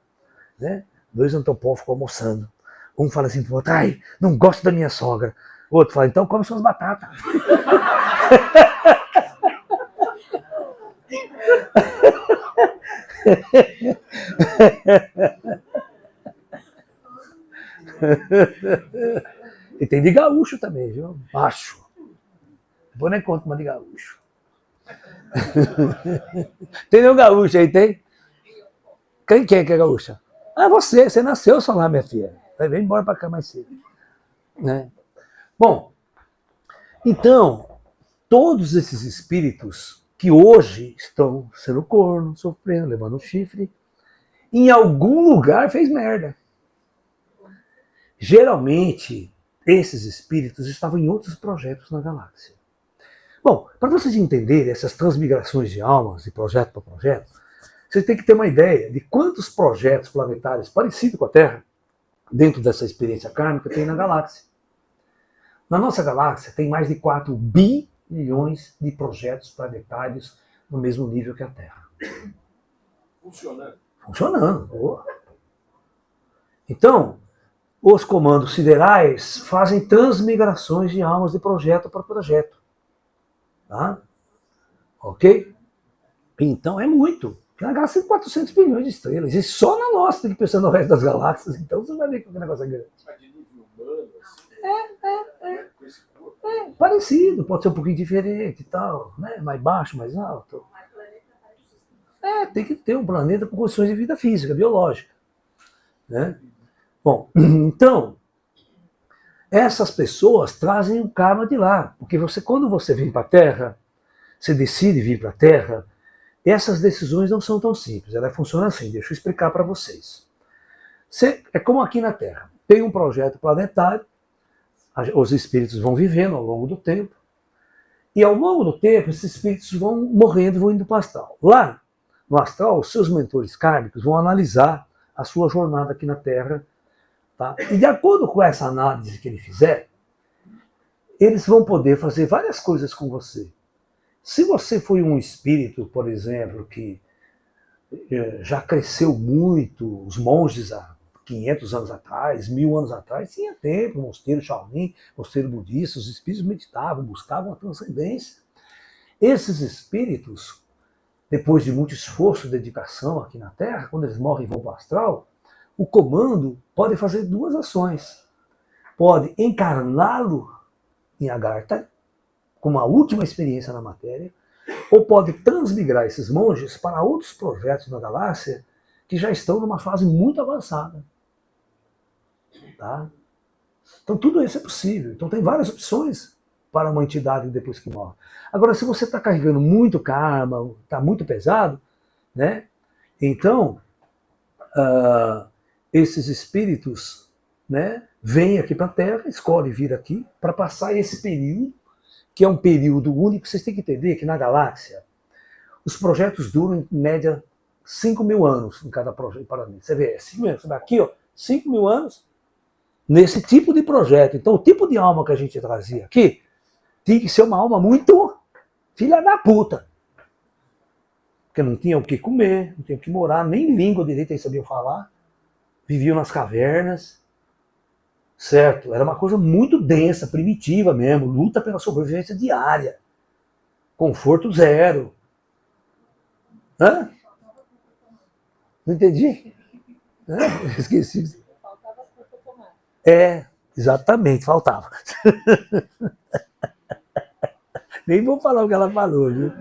Né? Dois antropófagos almoçando. Um fala assim pro outro, ai, não gosto da minha sogra. O outro fala, então come suas batatas. E tem de gaúcho também, viu? Macho. Depois nem conto uma de gaúcho. Tem nenhum gaúcho aí, tem? Quem que é gaúcha? Ah, você nasceu só lá, minha filha. Vai vir embora para cá mais cedo. Né? Bom, então, todos esses espíritos, que hoje estão sendo corno, sofrendo, levando um chifre, em algum lugar fez merda. Geralmente, esses espíritos estavam em outros projetos na galáxia. Bom, para vocês entenderem essas transmigrações de almas de projeto para projeto, vocês têm que ter uma ideia de quantos projetos planetários parecidos com a Terra, dentro dessa experiência kármica, tem na galáxia. Na nossa galáxia tem mais de 4 bilhões de projetos planetários no mesmo nível que a Terra. Funcionando. Funcionando. Boa. Então, os comandos siderais fazem transmigrações de almas de projeto para projeto. Tá? Ok? Então é muito. Na galáxia tem 400 bilhões de estrelas. E só na nossa tem que pensar no resto das galáxias. Então você vai ver que o negócio é grande. Mas de nível humano, assim, com esse corpo. É parecido, pode ser um pouquinho diferente e tal, né? Mais baixo, mais alto. Tem que ter um planeta com condições de vida física, biológica. Né? Bom, então, essas pessoas trazem o karma de lá. Porque quando você vem para a Terra, você decide vir para a Terra, essas decisões não são tão simples. Ela funciona assim, deixa eu explicar para vocês. É como aqui na Terra. Tem um projeto planetário, os espíritos vão vivendo ao longo do tempo, e ao longo do tempo esses espíritos vão morrendo e vão indo para o astral. Lá, no astral, os seus mentores kármicos vão analisar a sua jornada aqui na Terra, tá? E de acordo com essa análise que ele fizer, eles vão poder fazer várias coisas com você. Se você foi um espírito, por exemplo, que já cresceu muito, os monges há 500 anos atrás, 1000 anos atrás, tinha tempo, mosteiro Shaolin, mosteiro budista, os espíritos meditavam, buscavam a transcendência. Esses espíritos, depois de muito esforço e dedicação aqui na Terra, quando eles morrem e vão para o astral, o comando pode fazer 2 ações. Pode encarná-lo em Agartha, com uma última experiência na matéria, ou pode transmigrar esses monges para outros projetos na galáxia que já estão numa fase muito avançada. Tá? Então tudo isso é possível. Então tem várias opções para uma entidade depois que morre. Agora, se você está carregando muito karma, está muito pesado, né? Então esses espíritos, né, vêm aqui para a Terra, escolhem vir aqui para passar esse período, que é um período único. Vocês têm que entender que na galáxia os projetos duram em média 5.000 anos em cada projeto. Você vê, 5.000 anos, aqui, ó, 5.000 anos nesse tipo de projeto. Então o tipo de alma que a gente trazia aqui tinha que ser uma alma muito filha da puta. Porque não tinha o que comer, não tinha o que morar, nem língua direita eles sabiam falar. Viviam nas cavernas. Certo? Era uma coisa muito densa, primitiva mesmo. Luta pela sobrevivência diária. Conforto zero. Hã? Não entendi? Esqueci. Faltava culpa tomar. Exatamente, faltava. Nem vou falar o que ela falou, viu?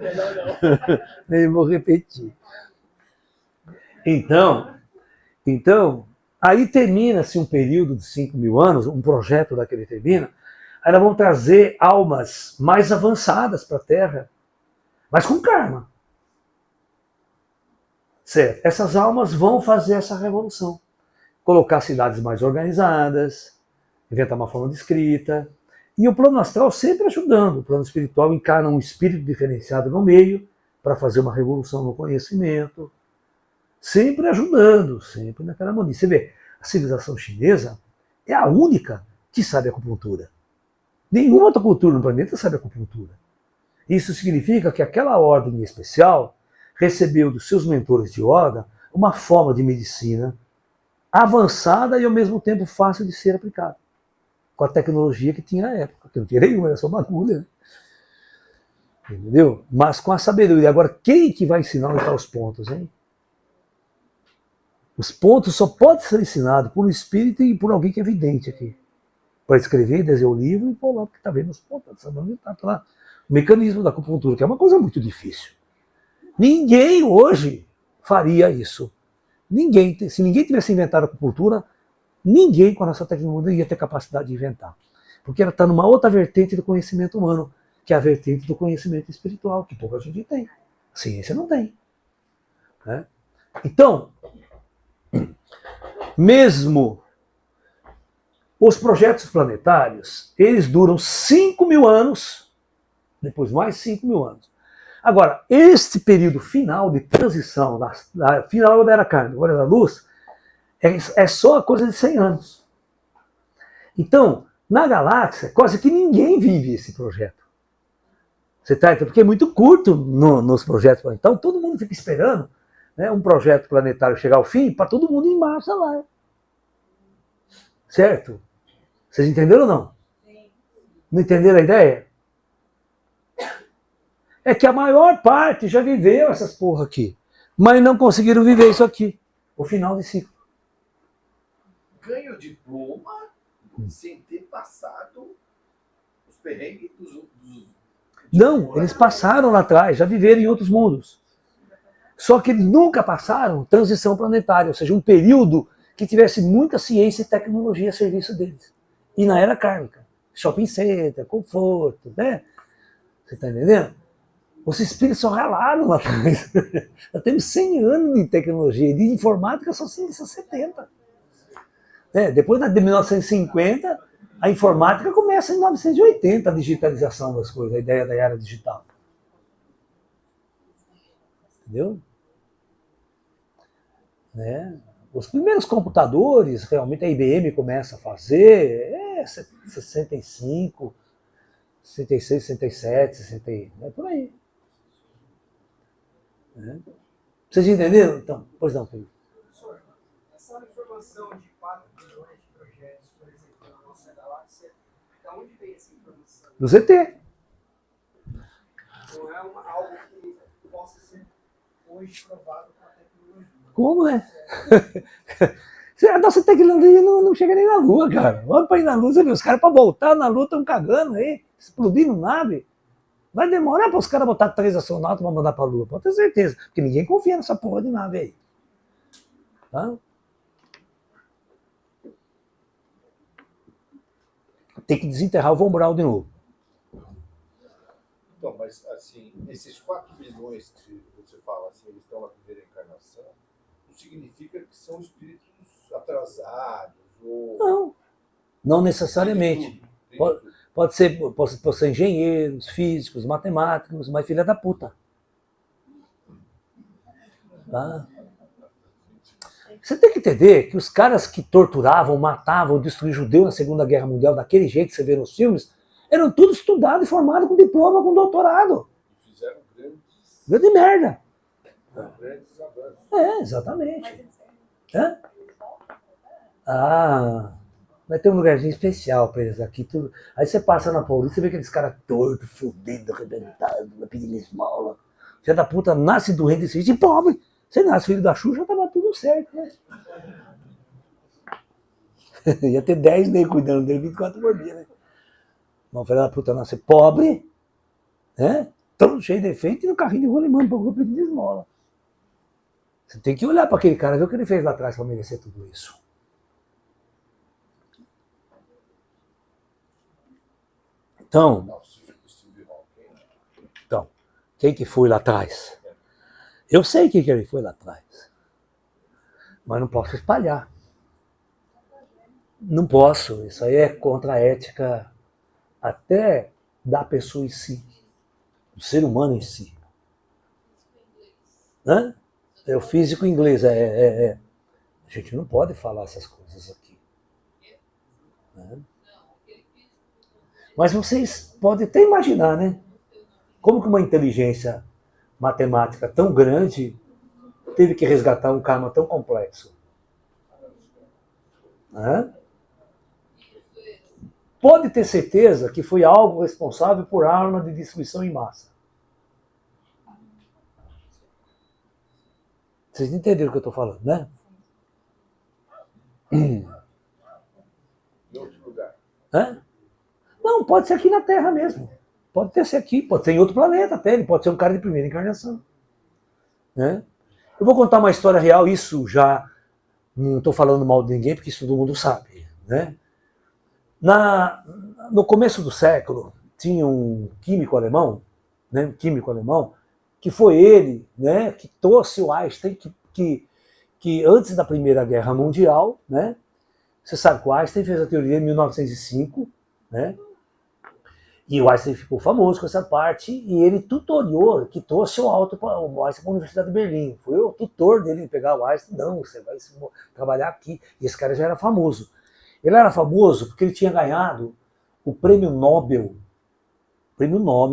Nem vou repetir. Então, aí termina-se um período de 5.000 anos, um projeto daquele termina, aí nós vamos trazer almas mais avançadas para a Terra, mas com karma. Certo? Essas almas vão fazer essa revolução. Colocar cidades mais organizadas, inventar uma forma de escrita, e o plano astral sempre ajudando. O plano espiritual encarna um espírito diferenciado no meio para fazer uma revolução no conhecimento, sempre ajudando, sempre naquela harmonia. Você vê, a civilização chinesa é a única que sabe acupuntura. Nenhuma outra cultura no planeta sabe acupuntura. Isso significa que aquela ordem especial recebeu dos seus mentores de Yoda uma forma de medicina avançada e ao mesmo tempo fácil de ser aplicada, com a tecnologia que tinha na época, que não tinha nenhuma, era só uma agulha. Né? Entendeu? Mas com a sabedoria. Agora, quem que vai ensinar onde estão os pontos, hein? Os pontos só podem ser ensinados por um espírito e por alguém que é vidente aqui. Para escrever, desenhar o livro e pôr lá, porque está vendo os pontos, está lá. O mecanismo da acupuntura, que é uma coisa muito difícil. Ninguém hoje faria isso. Se ninguém tivesse inventado a acupuntura, ninguém com a nossa tecnologia ia ter capacidade de inventar. Porque ela está numa outra vertente do conhecimento humano, que é a vertente do conhecimento espiritual, que pouca gente tem. A ciência não tem. Né? Então, mesmo os projetos planetários, eles duram 5.000 anos, depois mais 5.000 anos. Agora, este período final de transição, da final da Era Carne, agora da Luz, é só coisa de 100 anos. Então, na galáxia, quase que ninguém vive esse projeto. Você tá entendendo? Porque é muito curto nos projetos planetários. Então, todo mundo fica esperando, né, um projeto planetário chegar ao fim para todo mundo ir em marcha lá. Certo? Vocês entenderam ou não? Sim. Não entenderam a ideia? É que a maior parte já viveu essas porra aqui, mas não conseguiram viver isso aqui. O final de ciclo. Ganha o diploma sem ter passado os perrengues dos Não, eles passaram lá atrás, já viveram em outros mundos. Só que eles nunca passaram transição planetária, ou seja, um período que tivesse muita ciência e tecnologia a serviço deles. E na era kármica. Shopping center, conforto, né? Você está entendendo? Os espíritos só ralaram lá atrás. Já temos 100 anos de tecnologia, de informática só 70. Depois de 1950, a informática começa em 1980, a digitalização das coisas, a ideia da era digital. Entendeu? Os primeiros computadores, realmente a IBM começa a fazer, 65, 66, 67, 60, por aí. Vocês entenderam? Então, pois não, Pedro. Professor, essa informação de 4 bilhões de projetos, por exemplo, na nossa galáxia, de onde vem essa informação? Do ZT. Não é algo que possa ser hoje provado com a tecnologia. Como, né? A nossa tecnologia não chega nem na Lua, cara. Vamos para ir na Lua, você vê, os caras para voltar na Lua estão cagando aí, explodindo nave. Vai demorar para os caras botar 3 astronautas para mandar para a Lua, pode ter certeza. Porque ninguém confia nessa porra de nave aí. Tá? Tem que desenterrar o Von Braun de novo. Então, mas assim, esses 4 bilhões que você fala, assim, eles estão na primeira encarnação, não significa que são espíritos atrasados ou... Não necessariamente. Tem tudo. Pode ser engenheiros, físicos, matemáticos, mas filha da puta. Tá? Você tem que entender que os caras que torturavam, matavam, destruíam judeu na Segunda Guerra Mundial, daquele jeito que você vê nos filmes, eram tudo estudado e formado com diploma, com doutorado. E fizeram Grande merda. grandes avanços. Exatamente. Vai ter um lugarzinho especial para eles aqui. Tudo. Aí você passa na Paulista, você vê aqueles caras tortos, fudidos, arrebentados, pedindo esmola. Filha da puta nasce doente desse jeito, e pobre. Você nasce filho da Xuxa, tava tudo certo, né? Ia ter 10 nem cuidando dele, 24 por dia, né? Mas filha da puta nasce pobre, né? Todo cheio de defeito e no carrinho de rolimã pra rua pedindo esmola. Você tem que olhar para aquele cara, ver o que ele fez lá atrás para merecer tudo isso. Então, quem que foi lá atrás? Eu sei quem que ele foi lá atrás. Mas não posso espalhar. Não posso. Isso aí é contra a ética até da pessoa em si. Do ser humano em si. É o físico inglês. A gente não pode falar essas coisas aqui. Mas vocês podem até imaginar, né? Como que uma inteligência matemática tão grande teve que resgatar um karma tão complexo? Pode ter certeza que foi algo responsável por arma de destruição em massa. Vocês entenderam o que eu estou falando, né? Em outro lugar. Não, pode ser aqui na Terra mesmo. Pode ser aqui, pode ser em outro planeta até. Ele pode ser um cara de primeira encarnação. Eu vou contar uma história real, isso já não estou falando mal de ninguém, porque isso todo mundo sabe. No começo do século, tinha um químico alemão, né, que foi ele, né, que trouxe o Einstein, que antes da Primeira Guerra Mundial, né, você sabe que o Einstein fez a teoria em 1905, né, e o Einstein ficou famoso com essa parte, e ele tutoriou, que trouxe o Einstein para a Universidade de Berlim. Foi o tutor dele em pegar o Einstein, não, você vai trabalhar aqui. E esse cara já era famoso. Ele era famoso porque ele tinha ganhado o prêmio Nobel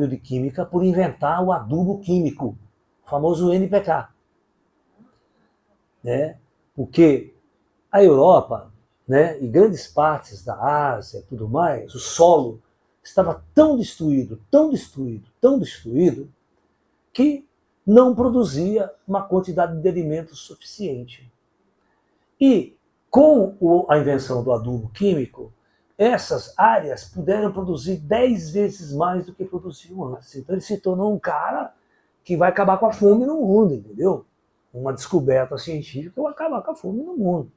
de Química por inventar o adubo químico, o famoso NPK. Né? Porque a Europa, né, e grandes partes da Ásia e tudo mais, o solo estava tão destruído, que não produzia uma quantidade de alimentos suficiente. E com a invenção do adubo químico, essas áreas puderam produzir 10 vezes mais do que produziam antes. Então ele se tornou um cara que vai acabar com a fome no mundo, entendeu? Uma descoberta científica que vai acabar com a fome no mundo.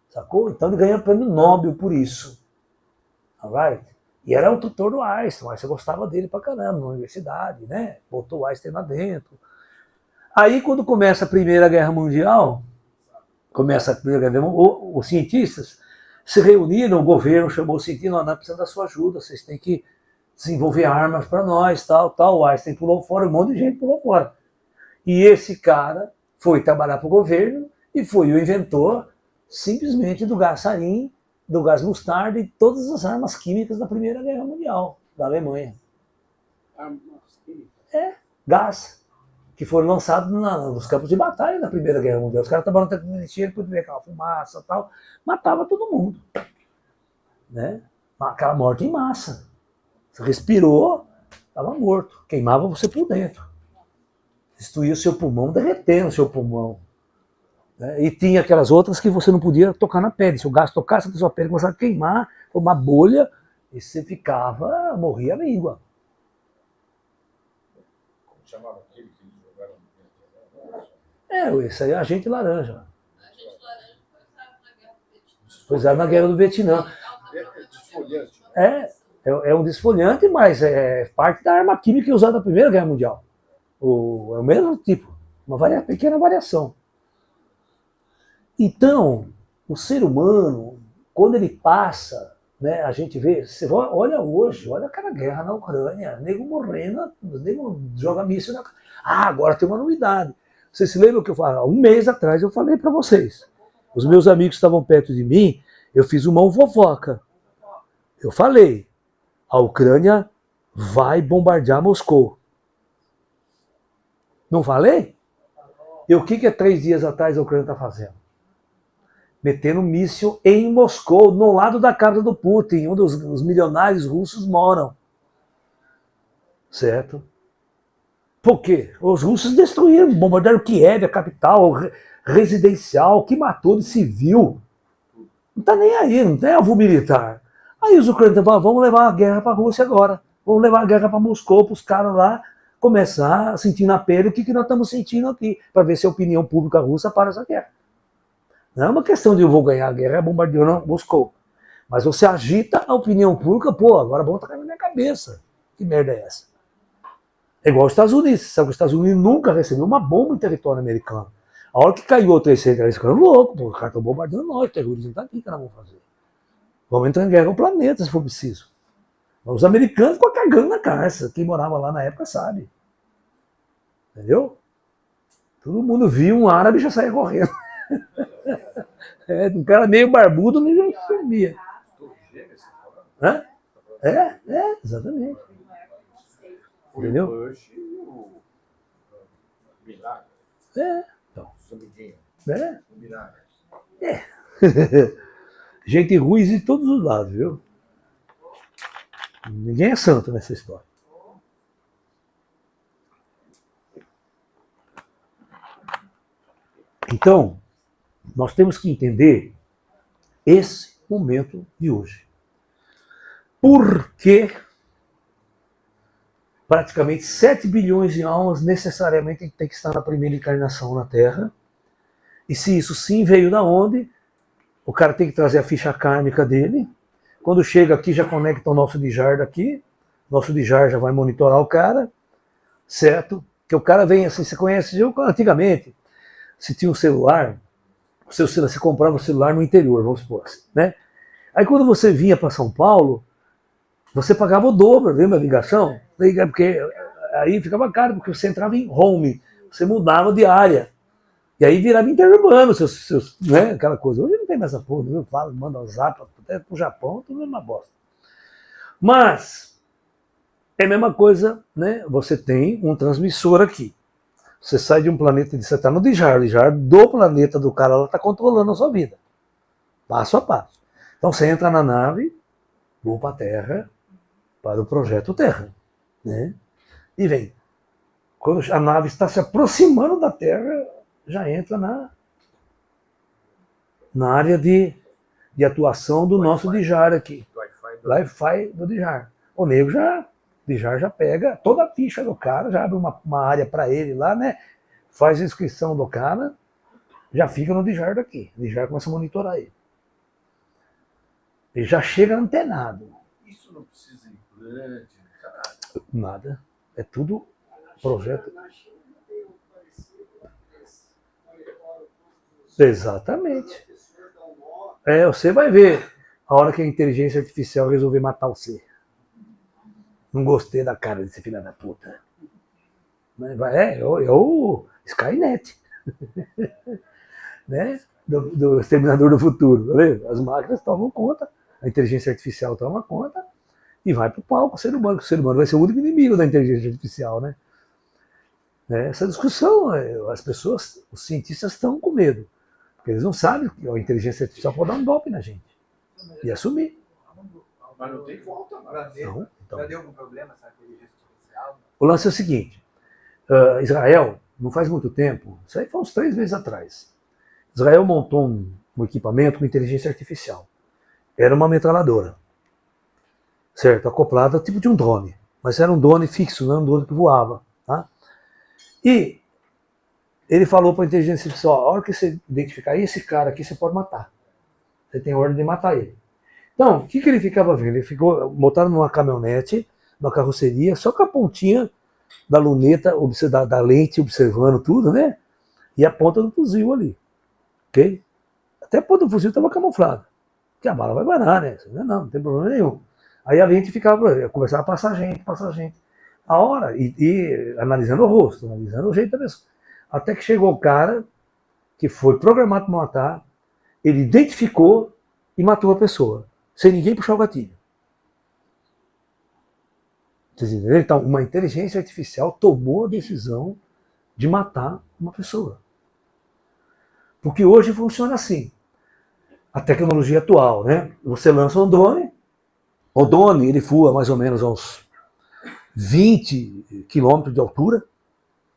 Sacou? Então ele ganha o prêmio Nobel por isso. Alright? E era o tutor do Einstein. O Einstein gostava dele pra caramba, na universidade, né? Botou o Einstein lá dentro. Aí quando começa a Primeira Guerra Mundial, os cientistas se reuniram, o governo chamou os cientistas, nós precisamos da sua ajuda, vocês têm que desenvolver armas para nós, tal. O Einstein pulou fora, um monte de gente pulou fora. E esse cara foi trabalhar para o governo e foi o inventor, simplesmente, do gás sarin, do gás mostarda e todas as armas químicas da Primeira Guerra Mundial, da Alemanha. Armas químicas? Gás, que foram lançados nos campos de batalha da Primeira Guerra Mundial. Os caras estavam tentando mexer, podia ver aquela fumaça e tal, matava todo mundo. Né? Aquela morte em massa. Você respirou, estava morto. Queimava você por dentro. Destruía o seu pulmão, derretendo o seu pulmão. Né? E tinha aquelas outras que você não podia tocar na pele. Se o gás tocasse na sua pele, começava a queimar, uma bolha, e você morria a língua. Como chamava aquele que eles jogaram no Esse aí é agente laranja. Agente laranja Foi usado na Guerra do Vietnã. É desfolhante, né? É um desfolhante, mas é parte da arma química usada na Primeira Guerra Mundial. É o mesmo tipo, uma pequena variação. Então, o ser humano, quando ele passa, né, a gente vê, olha hoje, olha aquela guerra na Ucrânia, nego morrendo, nego joga míssil na... agora tem uma novidade. Vocês se lembram que eu falei? Um mês atrás eu falei para vocês. Os meus amigos estavam perto de mim, eu fiz uma fofoca. Eu falei, a Ucrânia vai bombardear Moscou. Não falei? E o que 3 dias atrás a Ucrânia está fazendo? Metendo míssil em Moscou, no lado da casa do Putin, onde os milionários russos moram. Certo? Por quê? Os russos destruíram, bombardearam Kiev, a capital residencial, que matou de civil. Não está nem aí, não tem alvo militar. Aí os ucranianos falaram, vamos levar a guerra para a Rússia agora. Vamos levar a guerra para Moscou, para os caras lá começar a sentir na pele o que nós estamos sentindo aqui, para ver se a opinião pública russa para essa guerra. Não é uma questão de eu vou ganhar a guerra bombardeando Moscou. Mas você agita a opinião pública, agora a bomba está caindo na minha cabeça. Que merda é essa? É igual os Estados Unidos. Sabe que os Estados Unidos nunca recebeu uma bomba em território americano. A hora que caiu o terceiro, eles ficaram loucos, os caras estão bombardeando nós, o terrorismo está aqui, o que nós vamos fazer? Vamos entrar em guerra com o planeta, se for preciso. Os americanos ficam cagando na caça. Quem morava lá na época sabe. Entendeu? Todo mundo viu um árabe e já saía correndo. Um cara meio barbudo, nem já sumia. Exatamente. Entendeu? O Bush e o Milagre. Então. Os amiguinhos. O Milagre. Gente ruim de todos os lados, viu? Ninguém é santo nessa história. Então, nós temos que entender esse momento de hoje. Por que praticamente 7 bilhões de almas necessariamente tem que estar na primeira encarnação na Terra? E se isso sim veio da onde? O cara tem que trazer a ficha kármica dele. Quando chega aqui, já conecta o nosso Nijar daqui, Nosso DJAR já vai monitorar o cara, certo? Que o cara vem assim, você conhece, antigamente, se tinha um celular, você comprava um celular no interior, vamos supor assim, né? Aí quando você vinha para São Paulo, você pagava o dobro, lembra a ligação? Porque aí ficava caro, porque você entrava em home, você mudava de área. E aí virava interurbano, né, aquela coisa. Hoje não tem mais essa porra, eu falo, manda WhatsApp, até pro Japão, tudo é uma bosta. Mas, é a mesma coisa, né? Você tem um transmissor aqui. Você sai de um planeta, você está no DJAR, o DJAR do planeta do cara, ela está controlando a sua vida. Passo a passo. Então você entra na nave, vou para a Terra, para o projeto Terra, né? E vem. Quando a nave está se aproximando da Terra, já entra na área de atuação do nosso DJAR aqui. Wi-Fi do DJAR. O nego DJAR já pega toda a ficha do cara, já abre uma área para ele lá, né? Faz a inscrição do cara, já fica no DJAR daqui. O DJAR começa a monitorar ele. Ele já chega antenado. Isso não precisa implante, caralho. Nada. É tudo projeto. Exatamente. Você vai ver a hora que a inteligência artificial resolver matar você. Não gostei da cara desse filho da puta. É o Skynet. Né? Do Exterminador do Futuro. As máquinas tomam conta, a inteligência artificial toma conta e vai pro palco o ser humano. O ser humano vai ser o único inimigo da inteligência artificial, né? Essa discussão, as pessoas, os cientistas estão com medo. Porque eles não sabem que a inteligência artificial pode dar um golpe na gente. E assumir. Mas não tem volta, Não, então. Já deu algum problema essa inteligência artificial? O lance é o seguinte, Israel, não faz muito tempo, isso aí foi uns 3 meses atrás, Israel montou um equipamento com inteligência artificial. Era uma metralhadora, certo? Acoplada tipo de um drone, mas era um drone fixo, não era um drone que voava. Tá? E ele falou para a inteligência artificial, a hora que você identificar esse cara aqui, você pode matar. Você tem ordem de matar ele. Então, o que ele ficava vendo? Ele ficou, botaram numa caminhonete, numa carroceria, só com a pontinha da luneta, da lente, observando tudo, né? E a ponta do fuzil ali. Ok? Até a ponta do fuzil estava camuflada. Porque a bala vai parar, né? Não tem problema nenhum. Aí a lente ficava, começava a passar gente. A hora, e analisando o rosto, analisando o jeito da pessoa. Até que chegou o cara que foi programado para matar, ele identificou e matou a pessoa, sem ninguém puxar o gatilho. Vocês entenderam? Então, uma inteligência artificial tomou a decisão de matar uma pessoa. Porque hoje funciona assim. A tecnologia atual, né? Você lança um drone, o drone ele voa mais ou menos a uns 20 quilômetros de altura,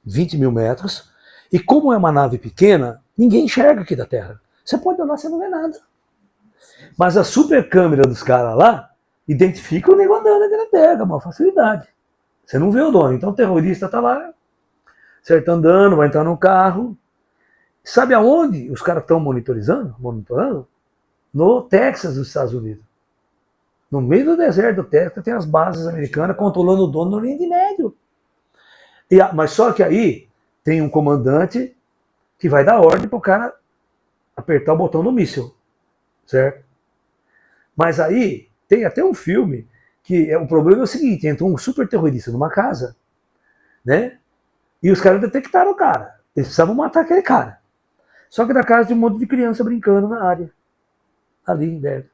20 mil metros, e como é uma nave pequena, ninguém enxerga aqui da Terra. Você pode olhar, você não vê nada. Mas a super câmera dos caras lá identifica o nego andando aqui na Terra, com uma facilidade. Você não vê o drone. Então o terrorista está lá, certo, andando, vai entrar no carro. Sabe aonde os caras estão monitorando? No Texas, dos Estados Unidos. No meio do deserto do Texas tem as bases americanas controlando o dono no Oriente Médio. Mas só que aí tem um comandante que vai dar ordem para o cara apertar o botão do míssil. Certo? Mas aí tem até um filme que o problema é o seguinte, entrou um super terrorista numa casa, né? E os caras detectaram o cara. Eles precisavam matar aquele cara. Só que na casa tinha um monte de criança brincando na área. Ali dentro.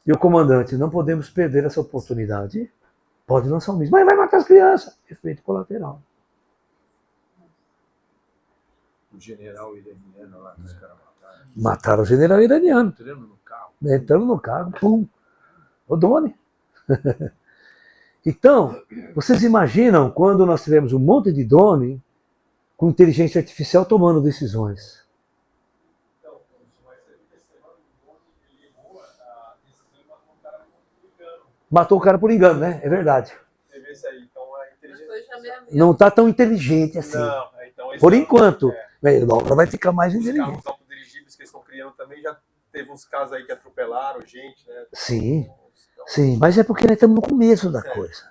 E o comandante, não podemos perder essa oportunidade. Pode lançar um míssil. Mas vai matar as crianças. Efeito colateral. O general iraniano lá, os caras mataram. Mataram o general iraniano. Entrando no carro, pum. O drone. Então, vocês imaginam quando nós tivemos um monte de drone com inteligência artificial tomando decisões. Matou o cara por engano, né? É verdade. Não está tão inteligente assim. Não, então por enquanto. Logo vai ficar mais os inteligente. carros autodirigíveis que eles estão criando também já teve uns casos aí que atropelaram gente, né? Sim, sim, mas é porque nós estamos no começo da coisa.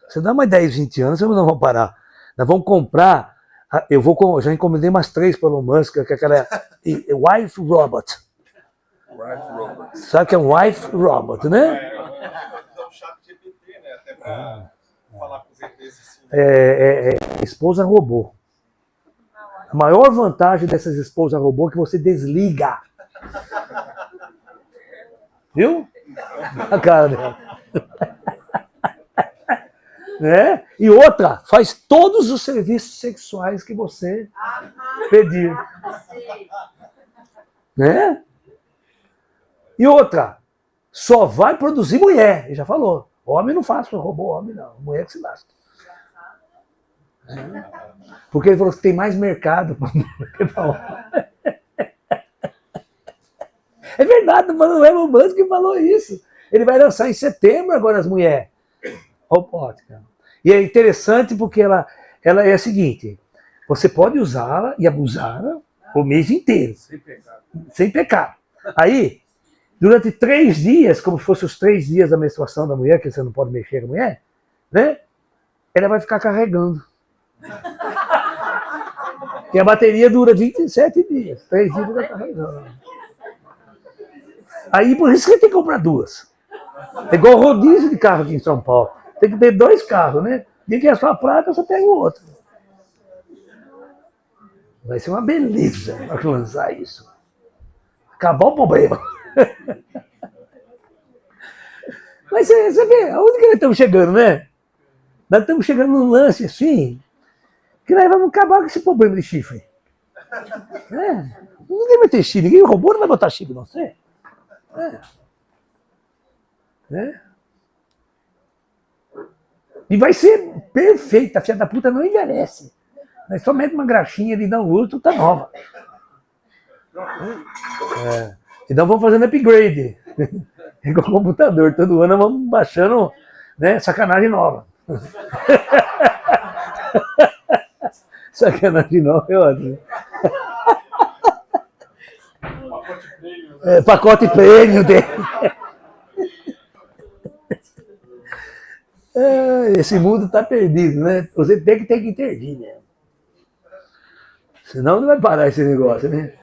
Você dá mais 10, 20 anos, vocês não vão parar. Nós vamos comprar. Já encomendei umas 3 para o Elon Musk, que é aquela Wife Robot. Wife Robot. Sabe que é um Wife Robot, né? É o chat GPT, né? Até pra falar com os ETs assim. Esposa robô. A maior vantagem dessas esposas robô é que você desliga. Viu? A cara dela. Né? E outra, faz todos os serviços sexuais que você pedir. Né? E outra, só vai produzir mulher. Ele já falou. Homem não faz robô, homem não. Mulher que se lasca. Porque ele falou que tem mais mercado para mulher que para homem. É verdade, o Elon Musk falou isso. Ele vai lançar em setembro agora as mulheres. Robótica. E é interessante porque ela é a seguinte: você pode usá-la e abusá-la o mês inteiro. Sem pecado. Sem pecado. Aí, durante 3 dias, como se fossem os 3 dias da menstruação da mulher, que você não pode mexer com a mulher, né? Ela vai ficar carregando. E a bateria dura 27 dias. 3 dias vai carregando. Aí, por isso que tem que comprar 2. É igual rodízio de carro aqui em São Paulo. Tem que ter 2 carros, né? De que é só a placa, você pega o outro. Vai ser uma beleza para lançar isso. Acabar o problema. Mas você vê, aonde que nós estamos chegando, né? Nós estamos chegando num lance assim, que nós vamos acabar com esse problema de chifre. Ninguém vai ter chifre, ninguém roubou, não vai botar chifre, não sei. E vai ser perfeita, a filha da puta não envelhece. Nós só mete uma graxinha ali, dá um luto, tá nova. Então vamos fazendo upgrade. É igual computador, todo ano vamos baixando, né, sacanagem nova. Sacanagem nova é ótimo. Pacote prêmio dele. Esse mundo está perdido, né? Você tem que intervir, né? Senão não vai parar esse negócio, né?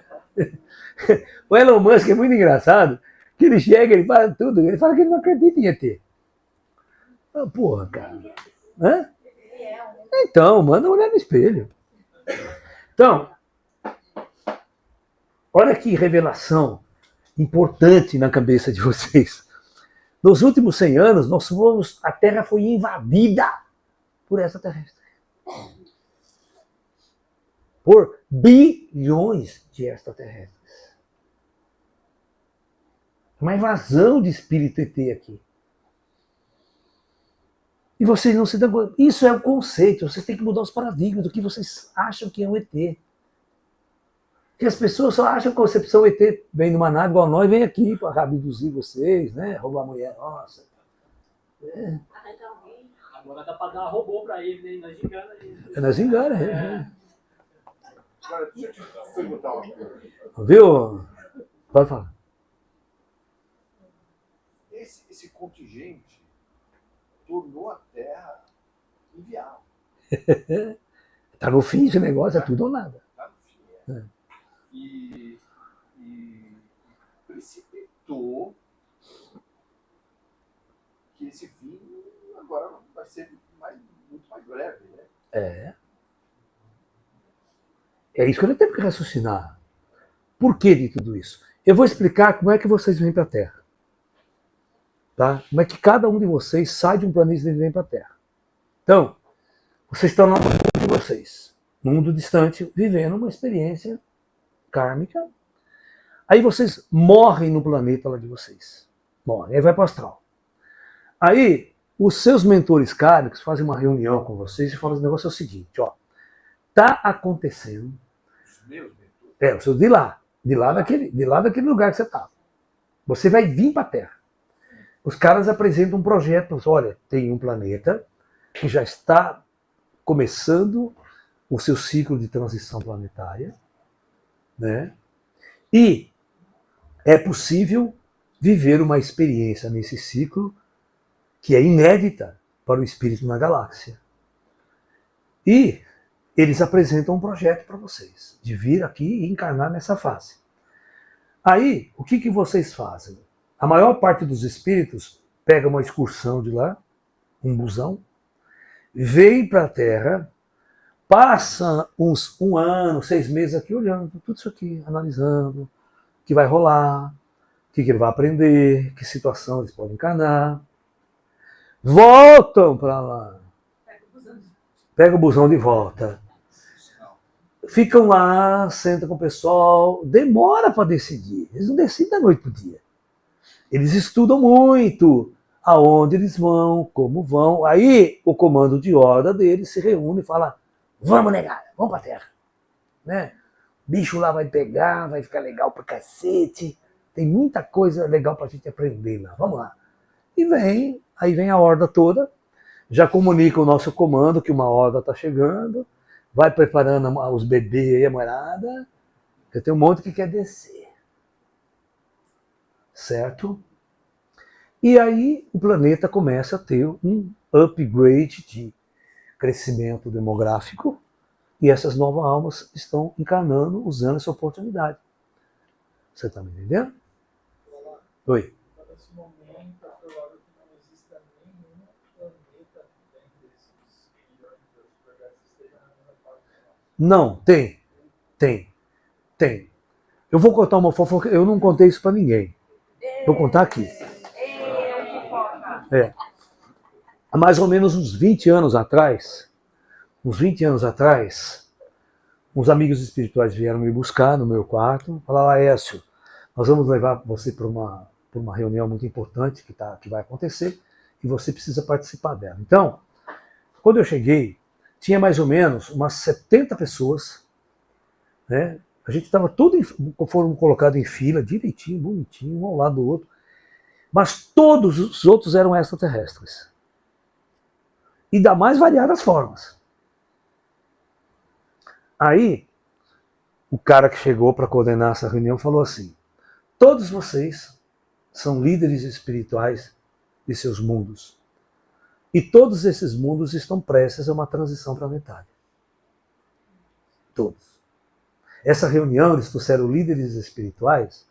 O Elon Musk é muito engraçado, que ele chega, ele fala tudo, ele fala que ele não acredita em ET. Porra, cara. Hã? Então, manda olhar no espelho. Então, olha que revelação importante na cabeça de vocês. Nos últimos 100 anos, a Terra foi invadida por extraterrestres. Por bilhões de extraterrestres. Uma invasão de espírito ET aqui. E vocês não se dão conta. Isso é o conceito. Vocês têm que mudar os paradigmas do que vocês acham que é um ET. Porque as pessoas só acham que a concepção ET vem numa nave igual nós, vem aqui para abduzir vocês, né? Roubar a mulher nossa. Agora dá para dar robô para ele, né? Nós engana ele. Nós engana. Cara, deixa eu te perguntar uma coisa. Viu? Pode falar. Esse contingente tornou a Terra inviável. Tá no fim esse negócio, é tudo ou nada. Tá no fim, E precipitou que esse fim agora vai ser muito mais breve, né? É isso que eu tenho que raciocinar. Por que de tudo isso? Eu vou explicar como é que vocês vêm para a Terra. Tá? Como é que cada um de vocês sai de um planeta e vem para a Terra. Então, vocês estão no mundo de vocês, num mundo distante, vivendo uma experiência kármica. Aí vocês morrem no planeta lá de vocês. Morrem, aí vai para o astral. Aí, os seus mentores kármicos fazem uma reunião com vocês e falam: o negócio é o seguinte, ó. Tá acontecendo. Os meus mentores. Os seus de lá daquele lugar que você estava. Você vai vir para a Terra. Os caras apresentam um projeto. Olha, tem um planeta que já está começando o seu ciclo de transição planetária, né? E é possível viver uma experiência nesse ciclo que é inédita para o espírito na galáxia. E eles apresentam um projeto para vocês, de vir aqui e encarnar nessa fase. Aí, o que vocês fazem? A maior parte dos espíritos pega uma excursão de lá, um busão, vem para a Terra, passa uns 1 ano, 6 meses aqui olhando tudo isso aqui, analisando o que vai rolar, o que ele vai aprender, que situação eles podem encarnar. Voltam para lá. Pega o busão de volta. Ficam lá, sentam com o pessoal, demora para decidir. Eles não decidem da noite para o dia. Eles estudam muito aonde eles vão, como vão. Aí o comando de horda deles se reúne e fala: vamos negar, vamos para a Terra. Né? O bicho lá vai pegar, vai ficar legal pra cacete. Tem muita coisa legal pra gente aprender lá. Vamos lá. E aí vem a horda toda, já comunica o nosso comando que uma horda está chegando, vai preparando os bebês e a morada, porque tem um monte que quer descer. Certo? E aí o planeta começa a ter um upgrade de crescimento demográfico e essas novas almas estão encarnando, usando essa oportunidade. Você está me entendendo? Oi. Nesse momento, é provável que não exista nenhum planeta dentro desses bilhões de projetos que estejam na mesma fase. Não, tem. Eu vou contar uma fofoca, eu não contei isso para ninguém. Vou contar aqui. Há mais ou menos uns 20 anos atrás, uns amigos espirituais vieram me buscar no meu quarto, falaram: Laércio, nós vamos levar você para uma reunião muito importante que vai acontecer e você precisa participar dela. Então, quando eu cheguei, tinha mais ou menos umas 70 pessoas, né? A gente estava foram colocados em fila, direitinho, bonitinho, um ao lado do outro, mas todos os outros eram extraterrestres. E da mais variadas formas. Aí, o cara que chegou para coordenar essa reunião falou assim: todos vocês são líderes espirituais de seus mundos. E todos esses mundos estão prestes a uma transição planetária. Todos. Essa reunião, eles trouxeram líderes espirituais,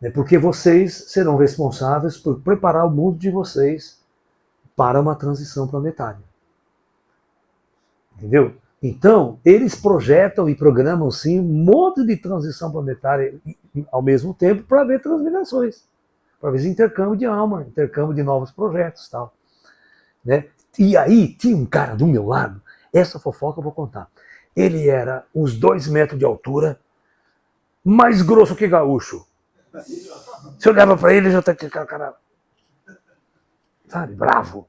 né, porque vocês serão responsáveis por preparar o mundo de vocês para uma transição planetária. Entendeu? Então, eles projetam e programam, sim, um monte de transição planetária ao mesmo tempo para ver transminações, para ver intercâmbio de alma, intercâmbio de novos projetos e tal. Né? E aí, tinha um cara do meu lado, essa fofoca eu vou contar. Ele era uns 2 metros de altura, mais grosso que gaúcho. Você olhava para ele, já tá aquele cara, sabe, bravo.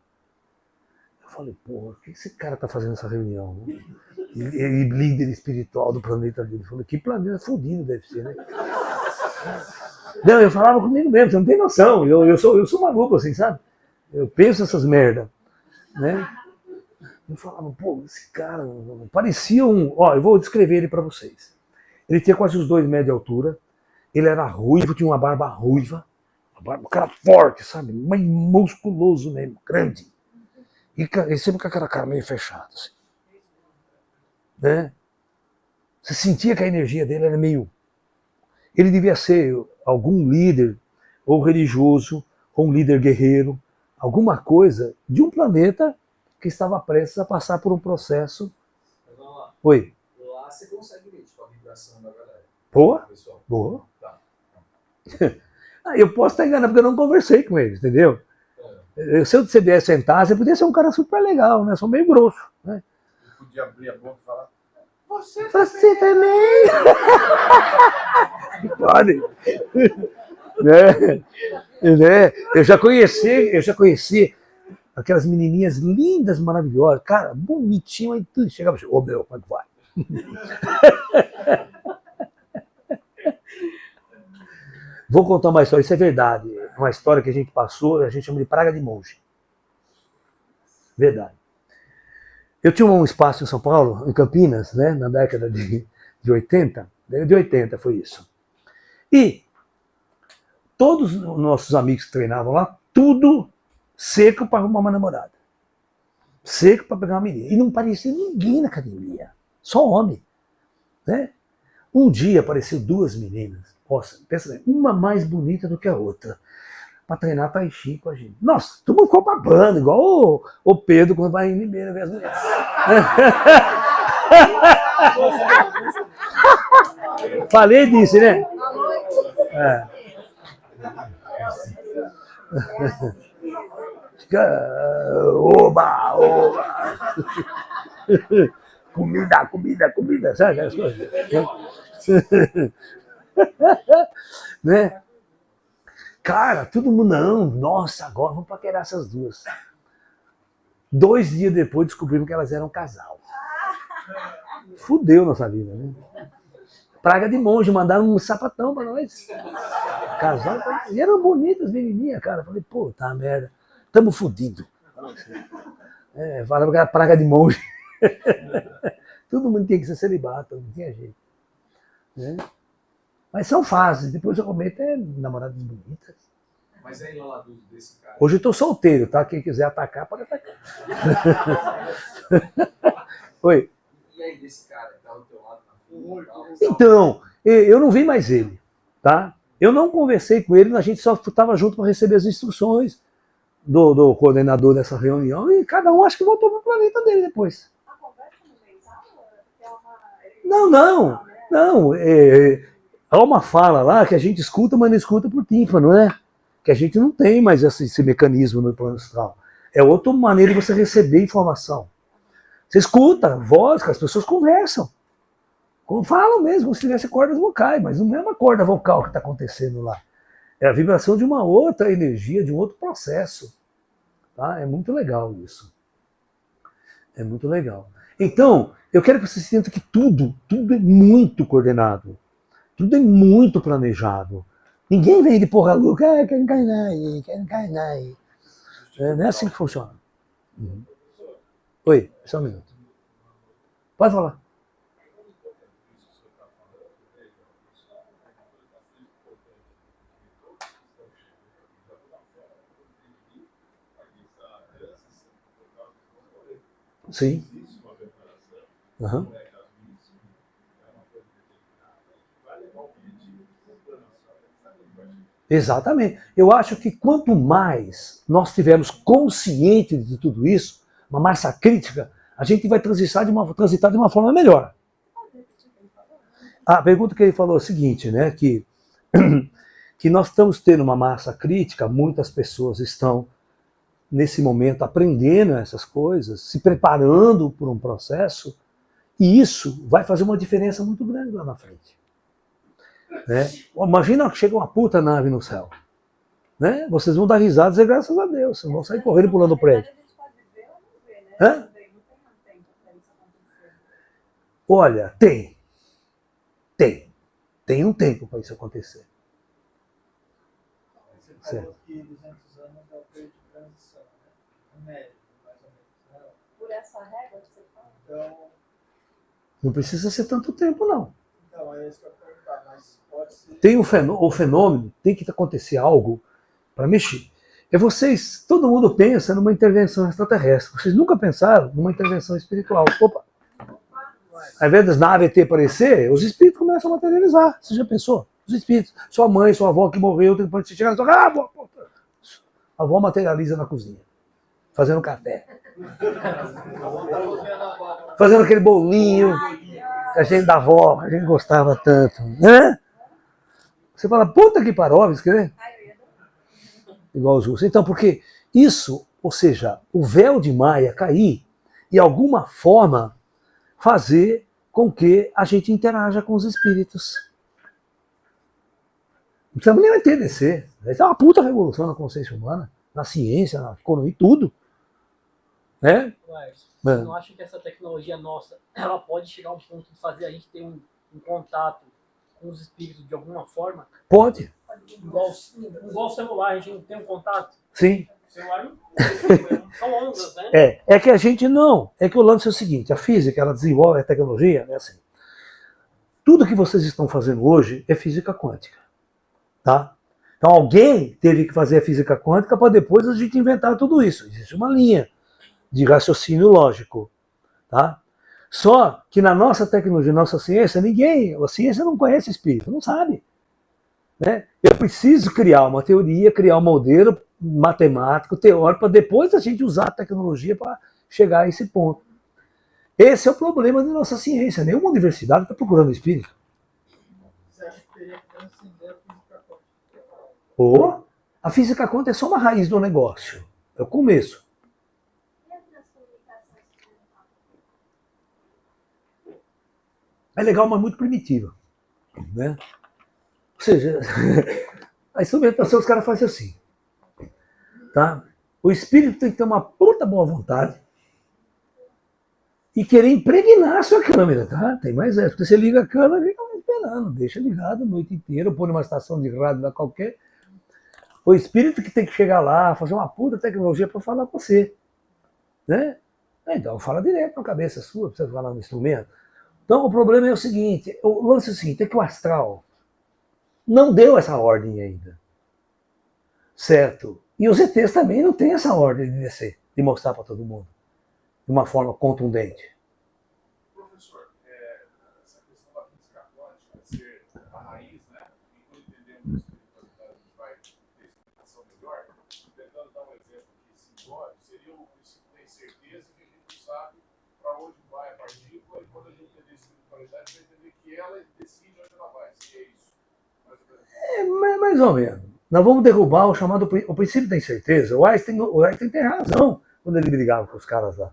Eu falei: porra, o que esse cara tá fazendo nessa reunião? Ele líder espiritual do planeta dele. Eu falei: que planeta fodido deve ser, né? Não, eu falava comigo mesmo, você não tem noção. Eu sou maluco, assim, sabe? Eu penso essas merda, né? Eu falava: pô, esse cara parecia um... Ó, eu vou descrever ele para vocês. Ele tinha quase uns 2 metros de altura. Ele era ruivo, tinha uma barba ruiva. Um cara forte, sabe? Mas musculoso mesmo, grande. E sempre com aquela cara meio fechada, assim. Né? Você sentia que a energia dele era meio... Ele devia ser algum líder, ou religioso, ou um líder guerreiro, alguma coisa de um planeta que estava prestes a passar por um processo. Mas vamos lá. Oi. Lá você consegue identificar a vibração da galera. Boa. Pessoal. Boa. Tá. Eu posso estar enganado porque eu não conversei com eles, entendeu? Se eu viesse sentar, você podia ser um cara super legal, né? Sou meio grosso, né? Eu podia abrir a boca e falar: Você também! Pode. Né? Eu já conheci aquelas menininhas lindas, maravilhosas, cara, bonitinho, aí tudo chegava assim: ô meu, como é que vai? Vou contar uma história, isso é verdade. Uma história que a gente passou, a gente chama de praga de monge. Verdade. Eu tinha um espaço em São Paulo, em Campinas, né, na década de 80. De 80 foi isso. E todos os nossos amigos que treinavam lá, tudo seco para arrumar uma namorada. Seco para pegar uma menina. E não parecia ninguém na academia. Só homem. Né? Um dia apareceu 2 meninas. Nossa, pensa bem, uma mais bonita do que a outra. Para treinar Tai Chi com a gente. Nossa, todo mundo ficou babando, igual o Pedro quando vai em Limeira ver as mulheres. Falei disso, né? É. Oba, oba. Comida, comida, comida, sabe aquelas coisas? Né? Cara, todo mundo, não, nossa, agora vamos paquerar essas 2. 2 dias depois descobrimos que elas eram um casal. Fudeu nossa vida, né? Praga de monge, mandaram um sapatão pra nós. Casal, e eram bonitas menininhas, cara. Falei, pô, tá merda, tamo fudido. Falava que era praga de monge. Todo mundo tinha que ser celibato, não tinha jeito. Né? Mas são fases, depois eu comento namoradas bonitas. Mas aí lá desse cara. Hoje eu tô solteiro, tá? Quem quiser atacar, pode atacar. Oi. E aí desse cara que tá do teu lado na rua? Então, eu não vi mais ele, tá? Eu não conversei com ele, a gente só estava junto para receber as instruções do coordenador dessa reunião e cada um acho que voltou pro planeta dele depois. A conversa no mental é Não, uma... não, não. Há uma fala lá que a gente escuta, mas não escuta por tímpano, né? Que a gente não tem mais esse mecanismo no plano astral. É outra maneira de você receber informação. Você escuta a voz, que as pessoas conversam. Falam mesmo, como se tivesse cordas vocais, mas não é uma corda vocal que está acontecendo lá. É a vibração de uma outra energia, de um outro processo. Tá? É muito legal isso. É muito legal. Então, eu quero que vocês sintam que tudo é muito coordenado. Tudo é muito planejado. Ninguém vem de porra louca, quero encarnar aí, quero encarnar aí. Não é assim que funciona. Uhum. Oi, só um minuto. Pode falar. Sim. Uhum. Exatamente. Eu acho que quanto mais nós tivermos consciente de tudo isso, uma massa crítica, a gente vai transitar de uma forma melhor. A pergunta que ele falou é o seguinte, né, que nós estamos tendo uma massa crítica, muitas pessoas estão nesse momento aprendendo essas coisas, se preparando por um processo, e isso vai fazer uma diferença muito grande lá na frente. Né? Imagina que chega uma puta nave no céu. Né? Vocês vão dar risada e dizer graças a Deus, vocês vão sair correndo pulando o prédio. Hã? Olha, tem um tempo para isso acontecer. Você falou que 200 anos é o período de transição, né? Médio, mais ou menos. Por essa régua que você fala? Então, Não precisa ser tanto tempo, não. é isso que eu ia perguntar, mas pode ser. Tem o fenômeno, tem que acontecer algo para mexer. Todo mundo pensa numa intervenção extraterrestre. Vocês nunca pensaram numa intervenção espiritual. Opa! Ao invés das naves ET aparecer, os espíritos começam a materializar. Você já pensou? Os espíritos. Sua mãe, sua avó que morreu, depois de chegar na sua casa, a avó materializa na cozinha, fazendo café. Fazendo aquele bolinho que a gente da avó, a gente gostava tanto. Né? Você fala, puta que paróvisca, né? Igual os russos. Então, porque isso, ou seja, o véu de Maia cair e, de alguma forma, fazer com que a gente interaja com os espíritos. Não precisamos nem TDC. Isso é uma puta revolução na consciência humana, na ciência, na economia, tudo. Né? Você não acha que essa tecnologia nossa, ela pode chegar a um ponto de fazer a gente ter um contato com os espíritos de alguma forma? Pode. Igual o celular, a gente não tem um contato? Sim. O celular não são ondas, né? É que a gente não. É que o lance é o seguinte, a física, ela desenvolve a tecnologia, é assim. Tudo que vocês estão fazendo hoje é física quântica. Tá? Então alguém teve que fazer a física quântica para depois a gente inventar tudo isso. Existe uma linha de raciocínio lógico. Tá? Só que na nossa tecnologia, na nossa ciência, a ciência não conhece espírito, não sabe. Né? Eu preciso criar uma teoria, criar um modelo matemático, teórico, para depois a gente usar a tecnologia para chegar a esse ponto. Esse é o problema da nossa ciência. Nenhuma universidade está procurando espírito. Você acha que teria que transcender a física quântica? Ou a física quântica é só uma raiz do negócio. É o começo. É legal, mas muito primitiva. Né? Ou seja, a instrumentação os caras fazem assim. Tá? O espírito tem que ter uma puta boa vontade e querer impregnar a sua câmera. Tá? Tem mais essa. Porque você liga a câmera e fica esperando. Deixa ligado a noite inteira, põe numa estação de rádio lá qualquer. O espírito que tem que chegar lá, fazer uma puta tecnologia para falar com você. Né? Então fala direto na cabeça sua, precisa falar no instrumento. Então o problema é o seguinte, o lance é o seguinte, é que o astral não deu essa ordem ainda. Certo? E os ETs também não têm essa ordem de descer, de mostrar para todo mundo. De uma forma contundente. Professor, essa questão da física quântica ser a raiz, né? E entendemos que a gente vai ter explicação melhor. Tentando dar um exemplo aqui simbólico, seria o princípio da incerteza que a gente não sabe para onde vai a partícula e quando a gente entender espiritualidade, a gente vai entender que ela decide onde ela vai. Seria isso. Mais ou menos. Nós vamos derrubar o chamado o princípio da incerteza. O Einstein tem razão quando ele brigava com os caras lá.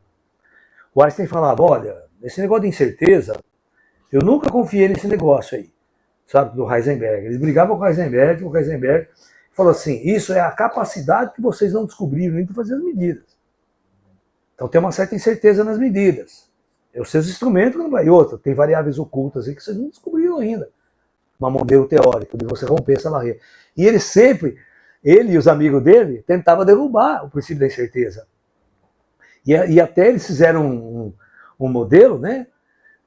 O Einstein falava, olha, esse negócio de incerteza, eu nunca confiei nesse negócio aí, sabe, do Heisenberg. Eles brigavam com o Heisenberg falou assim, isso é a capacidade que vocês não descobriram nem de fazer as medidas. Então tem uma certa incerteza nas medidas. Os seus instrumentos não vai outra, tem variáveis ocultas aí que vocês não descobriram ainda. Um modelo teórico de você romper essa barreira. E ele e os amigos dele, tentavam derrubar o princípio da incerteza. E até eles fizeram um modelo, né?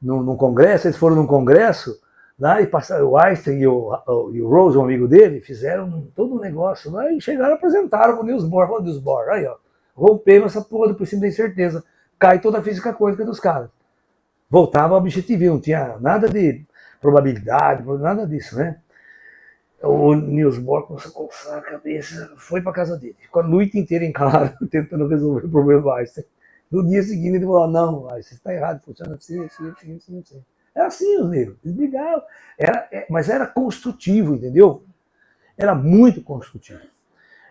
Num congresso, eles foram num congresso, lá, e passaram, o Einstein e o Rose, um amigo dele, fizeram todo um negócio lá e chegaram e apresentaram para o Niels Bohr. Falou, Niels Bohr, aí ó, rompemos essa porra do princípio da incerteza. Cai toda a física quântica dos caras. Voltava ao objetivo, não tinha nada de probabilidade, nada disso, né? O Niels Bohr começou a coçar a cabeça, foi para casa dele. Ficou a noite inteira em claro, tentando resolver o problema do Einstein. No dia seguinte ele falou, não, Einstein, está errado, funciona assim. Era assim os negros, eles brigavam. Mas era construtivo, entendeu? Era muito construtivo.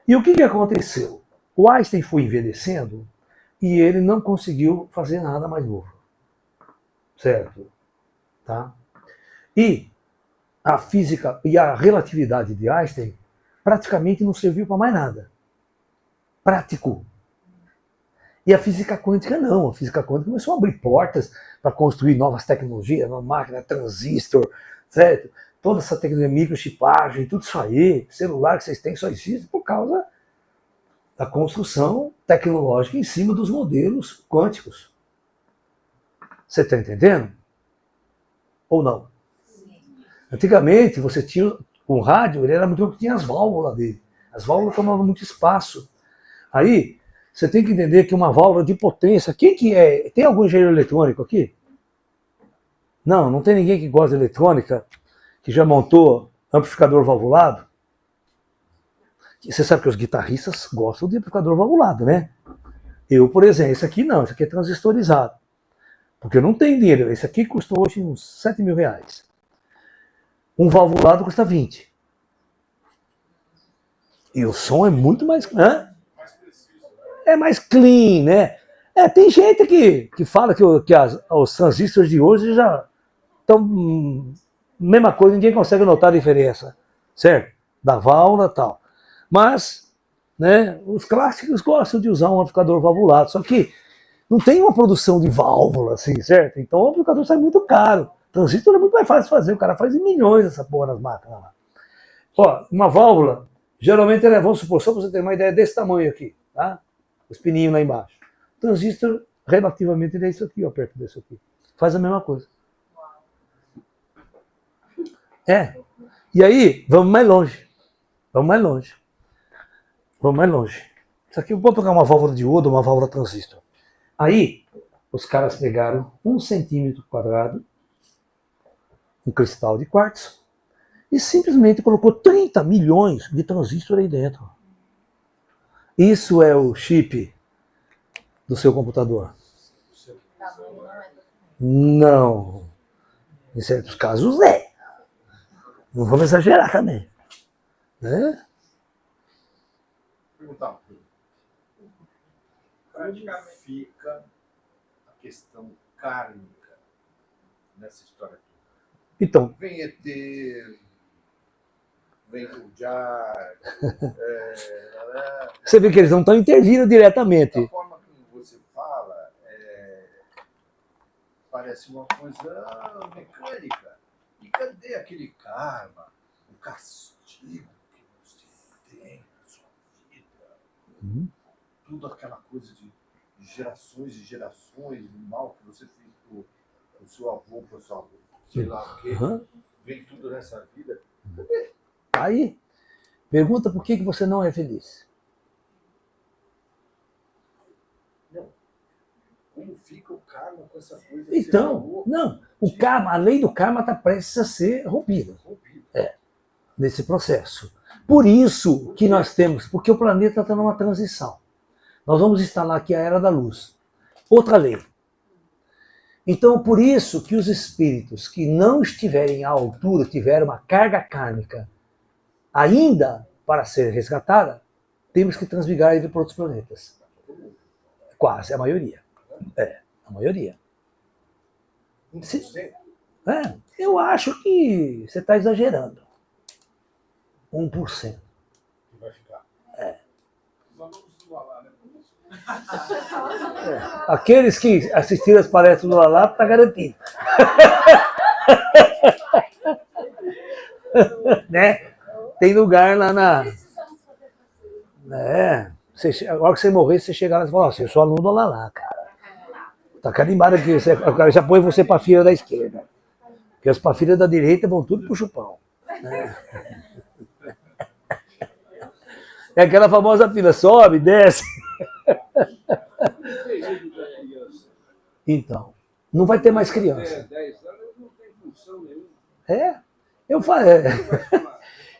E o que aconteceu? O Einstein foi envelhecendo e ele não conseguiu fazer nada mais novo. Certo? Tá? E a física e a relatividade de Einstein praticamente não serviu para mais nada. Prático. E a física quântica não. A física quântica começou a abrir portas para construir novas tecnologias, uma máquina, transistor, certo? Toda essa tecnologia, microchipagem, tudo isso aí, celular que vocês têm só existe por causa da construção tecnológica em cima dos modelos quânticos. Você está entendendo? Ou não? Antigamente, você tinha um rádio, ele era muito que tinha as válvulas dele. As válvulas tomavam muito espaço. Aí, você tem que entender que uma válvula de potência, quem que é? Tem algum engenheiro eletrônico aqui? Não tem ninguém que gosta de eletrônica, que já montou amplificador valvulado? Você sabe que os guitarristas gostam de amplificador valvulado, né? Eu, por exemplo, esse aqui não, esse aqui é transistorizado. Porque eu não tenho dinheiro. Esse aqui custou hoje uns 7 mil reais. Um valvulado custa 20. E o som é muito mais... É mais clean, né? Tem gente que fala que os transistores de hoje já estão... mesma coisa, ninguém consegue notar a diferença. Certo? Da válvula e tal. Mas, né, os clássicos gostam de usar um amplificador valvulado. Só que não tem uma produção de válvula, assim, certo? Então o amplificador sai muito caro. Transistor é muito mais fácil de fazer, o cara faz em milhões essa porra nas máquinas lá. Ó, uma válvula, geralmente ela é, vamos supor, só para você ter uma ideia desse tamanho aqui, tá? Os pininhos lá embaixo. Transistor, relativamente, é isso aqui, ó, perto desse aqui. Faz a mesma coisa. E aí, vamos mais longe. Vamos mais longe. Vamos mais longe. Isso aqui eu vou pegar uma válvula de iodo, uma válvula transistor. Aí, os caras pegaram 1 centímetro quadrado, um cristal de quartzo, e simplesmente colocou 30 milhões de transistores aí dentro. Isso é o chip do seu computador? Não. Em certos casos é. Não vamos exagerar também. Né? Perguntar uma coisa. Como fica a questão kármica nessa história toda? Então, Vem ET, vem o Jar, você vê que eles não estão intervindo diretamente. da forma que você fala, parece uma coisa mecânica. E cadê aquele karma, o castigo que você tem na sua vida? Tudo aquela coisa de gerações e gerações, do mal que você fez pro seu avô, pro seu avô, sei lá o quê. Vem tudo nessa vida. Aí, pergunta por que você não é feliz. Como fica o karma com essa coisa? Então, não, o karma, a lei do karma está prestes a ser rompida. Nesse processo. Por isso que nós temos, porque o planeta está numa transição. Nós vamos instalar aqui a Era da Luz. Outra lei. Então, por isso que os espíritos que não estiverem à altura, tiveram uma carga kármica ainda para ser resgatada, temos que transvigar ele para outros planetas. Quase, a maioria. A maioria. Eu acho que você está exagerando. 1%. Vai ficar. Aqueles que assistiram as palestras do Lalá, está garantido. Né? Tem lugar lá na... A hora que você morrer, você chegar lá e falar, eu sou aluno do Lalá, cara. Tá carimbado aqui, o cara já põe você pra fila da esquerda. Porque as pra fila da direita vão tudo pro chupão. É aquela famosa fila, sobe, desce. Então, não vai ter mais criança. 10 anos não tem função nenhuma. Eu falo.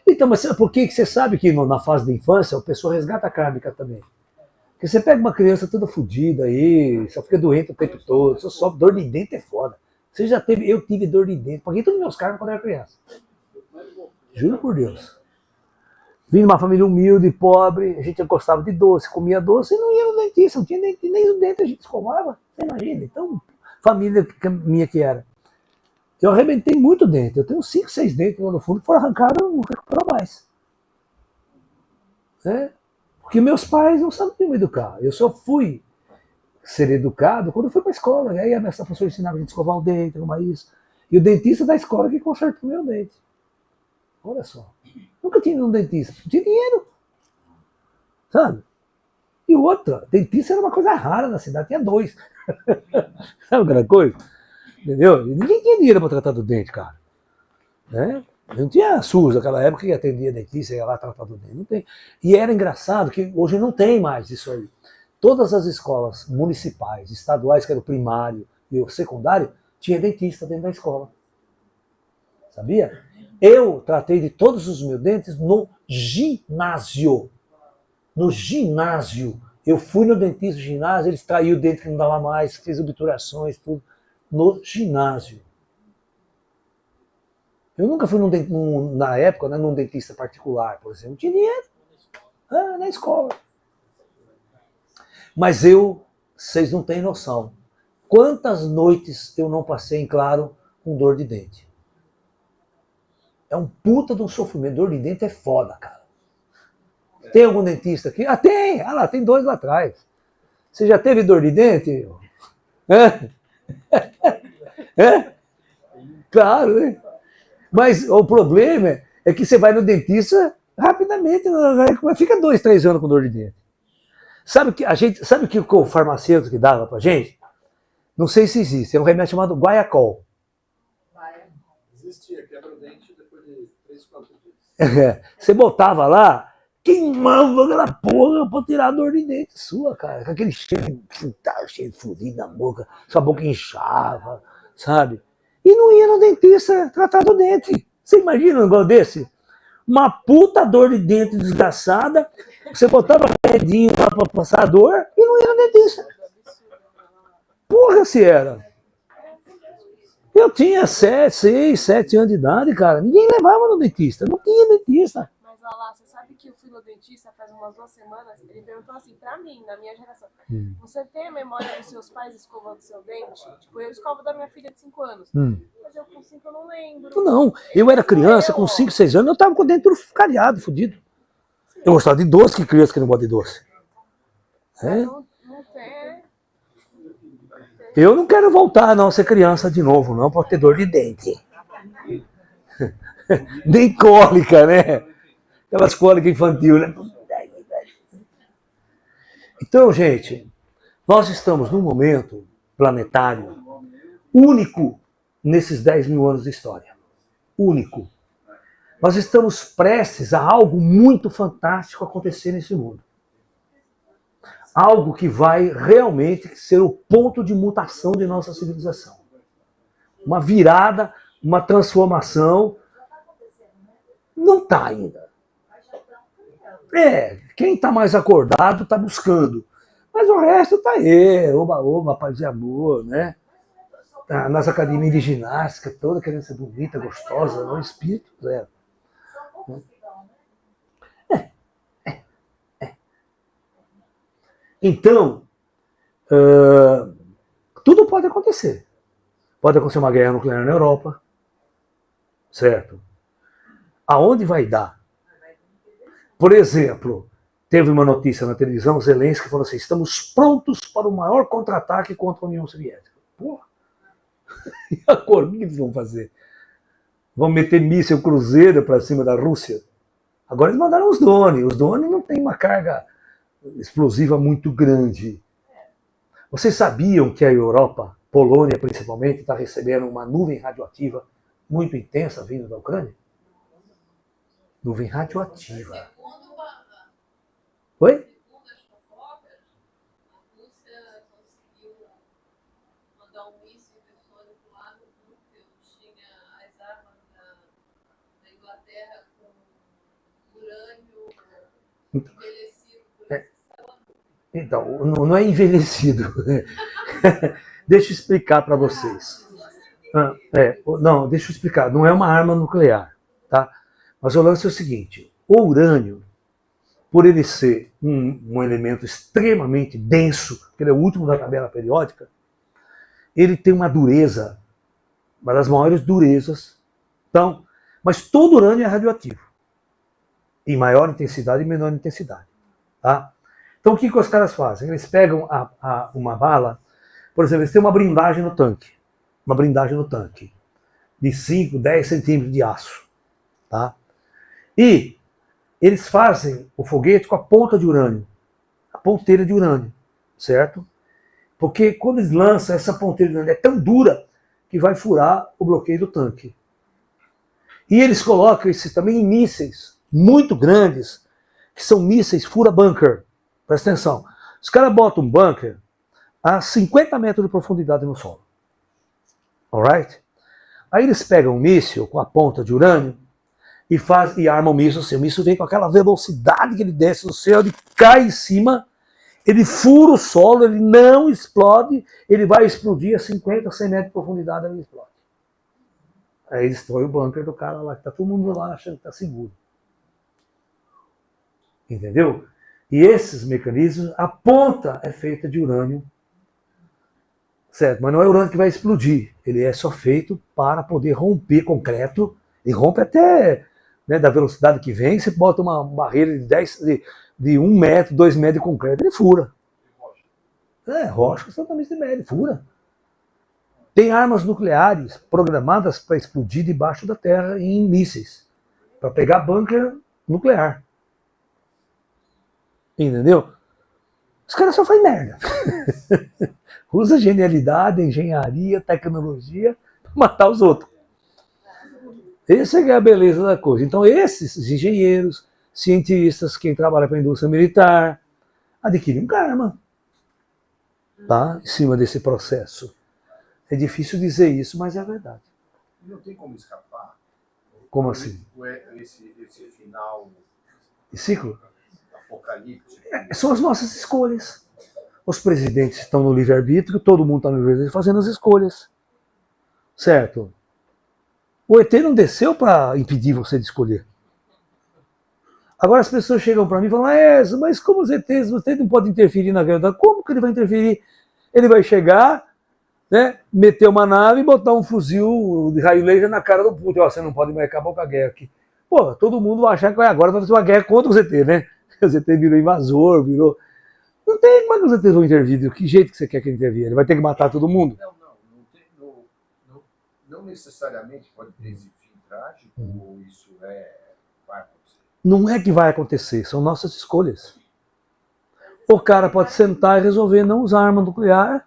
Então, mas por que você sabe que na fase da infância a pessoa resgata a kármica também? Porque você pega uma criança toda fodida aí, só fica doente o tempo todo, só sofre, dor de dente é foda. Você já teve, eu tive dor de dente, paguei todos os meus karmas quando eu era criança. Juro por Deus. Vim de uma família humilde, pobre, a gente gostava de doce, comia doce e não ia no dentista, não tinha dente, nem o dente a gente escovava, você imagina. Então, família minha que era. Eu arrebentei muito dente, eu tenho 5, 6 dentes lá no fundo que foram arrancados, não recuperou mais. Porque meus pais não sabiam me educar, eu só fui ser educado quando eu fui para a escola, aí a minha professora ensinava a gente a escovar o dente, arrumar isso, e o dentista da escola que consertou meu dente. Olha só. Nunca tinha ido num dentista, não tinha dinheiro. Sabe? E outra, dentista era uma coisa rara na cidade, tinha 2. Sabe aquela coisa? Entendeu? E ninguém tinha dinheiro para tratar do dente, cara. Não tinha SUS naquela época que atendia dentista, ia lá tratar do dente. Não tem. E era engraçado que hoje não tem mais isso aí. Todas as escolas municipais, estaduais, que era o primário e o secundário, tinha dentista dentro da escola. Sabia? Eu tratei de todos os meus dentes no ginásio. No ginásio. Eu fui no dentista do ginásio, ele extraiu o dente que não dava mais, fez obturações, tudo. No ginásio. Eu nunca fui na época, num dentista particular, por exemplo. Não tinha dinheiro. Na escola. Mas vocês não têm noção. Quantas noites eu não passei em claro com dor de dente? É um puta de um sofrimento. Dor de dente é foda, cara. Tem algum dentista aqui? Tem! Lá, tem 2 lá atrás. Você já teve dor de dente? Claro, né? Mas o problema é que você vai no dentista rapidamente, fica 2, 3 anos com dor de dente. Sabe o que o farmacêutico que dava pra gente? Não sei se existe, é um remédio chamado Guaiacol. Existia, quebra o dente depois de 3, 4 dias. Você botava lá, queimava aquela porra pra tirar a dor de dente sua, cara. Com aquele cheiro de furido na boca, sua boca inchava, sabe? E não ia no dentista tratar do dente. Você imagina um negócio desse? Uma puta dor de dente desgraçada, você botava redinho lá pra passar a dor e não ia no dentista. Porra, se era. Eu tinha 6, 7 anos de idade, cara. Ninguém levava no dentista. Não tinha dentista. Mas Lala, você sabe que eu fui no dentista faz umas 2 semanas? Ele perguntou assim, pra mim, na minha geração, você tem a memória dos seus pais escovando seu dente? Tipo, eu escovo da minha filha de 5 anos. Mas eu com 5 eu não lembro. Não, eu era criança, com 5, 6 anos, eu tava com o dente cariado, fudido. Eu gostava de doce, que criança que não gosta de doce. É? Não tem. Eu não quero voltar, não, a ser criança de novo, não, para ter dor de dente. Nem cólica, né? Aquelas cólicas infantil, né? Então, gente, nós estamos num momento planetário único nesses 10 mil anos de história. Único. Nós estamos prestes a algo muito fantástico acontecer nesse mundo. Algo que vai realmente ser o ponto de mutação de nossa civilização. Uma virada, uma transformação. Não está ainda. Quem está mais acordado está buscando. Mas o resto está aí, oba, paz e amor, né? Nas academias de ginástica, toda querendo ser bonita, gostosa, não, espírito zero. Então, tudo pode acontecer. Pode acontecer uma guerra nuclear na Europa, certo? Aonde vai dar? Por exemplo, teve uma notícia na televisão, Zelensky falou assim, estamos prontos para o maior contra-ataque contra a União Soviética. Porra! E agora, o que eles vão fazer? Vão meter míssil cruzeiro para cima da Rússia? Agora eles mandaram os drones. Os drones não têm uma carga explosiva muito grande. Vocês sabiam que a Europa, Polônia principalmente, está recebendo uma nuvem radioativa muito intensa vindo da Ucrânia? Nuvem radioativa. Oi? Segundo as fofocas, a Rússia conseguiu mandar um míssil hipersônico lá no núcleo, tinha as armas da Inglaterra com urânio envelhecido por esse salão. Então, não é envelhecido. Deixa eu explicar para vocês. Não, deixa eu explicar. Não é uma arma nuclear, tá? Mas o lance é o seguinte: o urânio, por ele ser um elemento extremamente denso, porque ele é o último da tabela periódica, ele tem uma dureza, uma das maiores durezas. Então, mas todo urânio é radioativo, em maior intensidade e menor intensidade, tá? Então o que os caras fazem? Eles pegam uma bala, por exemplo, eles têm uma blindagem no tanque, de 5, 10 centímetros de aço, tá? E eles fazem o foguete com a ponta de urânio, a ponteira de urânio, certo? Porque quando eles lançam, essa ponteira de urânio é tão dura que vai furar o bloqueio do tanque. E eles colocam esses também em mísseis muito grandes, que são mísseis fura-bunker. Presta atenção. Os caras botam um bunker a 50 metros de profundidade no solo. Alright? Aí eles pegam um míssil com a ponta de urânio e armam o míssil assim. O míssil vem com aquela velocidade que ele desce do céu, ele cai em cima, ele fura o solo, ele não explode, ele vai explodir a 50, 100 metros de profundidade, ele explode. Aí destrói o bunker do cara lá, que tá todo mundo lá achando que tá seguro. Entendeu? E esses mecanismos, a ponta é feita de urânio, certo? Mas não é urânio que vai explodir, ele é só feito para poder romper concreto, e rompe até, né, da velocidade que vem, você bota uma barreira de 1 metro, 2 metros de concreto, ele fura. Rocha totalmente de média, fura. Tem armas nucleares programadas para explodir debaixo da terra em mísseis, para pegar bunker nuclear. Entendeu? Os caras só fazem merda. Usa genialidade, engenharia, tecnologia para matar os outros. Essa é a beleza da coisa. Então, esses engenheiros, cientistas, quem trabalha para a indústria militar, adquirem um karma, tá? Em cima desse processo. É difícil dizer isso, mas é verdade. Não tem como escapar. Como assim? Esse final E ciclo? apocalíptico. São as nossas escolhas. Os presidentes estão no livre-arbítrio, todo mundo está no livre-arbítrio fazendo as escolhas. Certo? O ET não desceu para impedir você de escolher. Agora as pessoas chegam para mim e falam, mas como os ETs, você não pode interferir na guerra? Como que ele vai interferir? Ele vai chegar, né, meter uma nave e botar um fuzil de raio laser na cara do Putin. Você não pode mais acabar com a guerra aqui. Pô, todo mundo vai achar que agora vai fazer uma guerra contra os ETs, né? Os ETs virou invasor, virou... Não tem como é que os ETs vão intervir. De que jeito que você quer que ele intervia? Ele vai ter que matar todo mundo? Não necessariamente pode ter esse fim trágico, ou isso vai acontecer. Não é que vai acontecer, são nossas escolhas. O cara pode sentar e resolver não usar arma nuclear.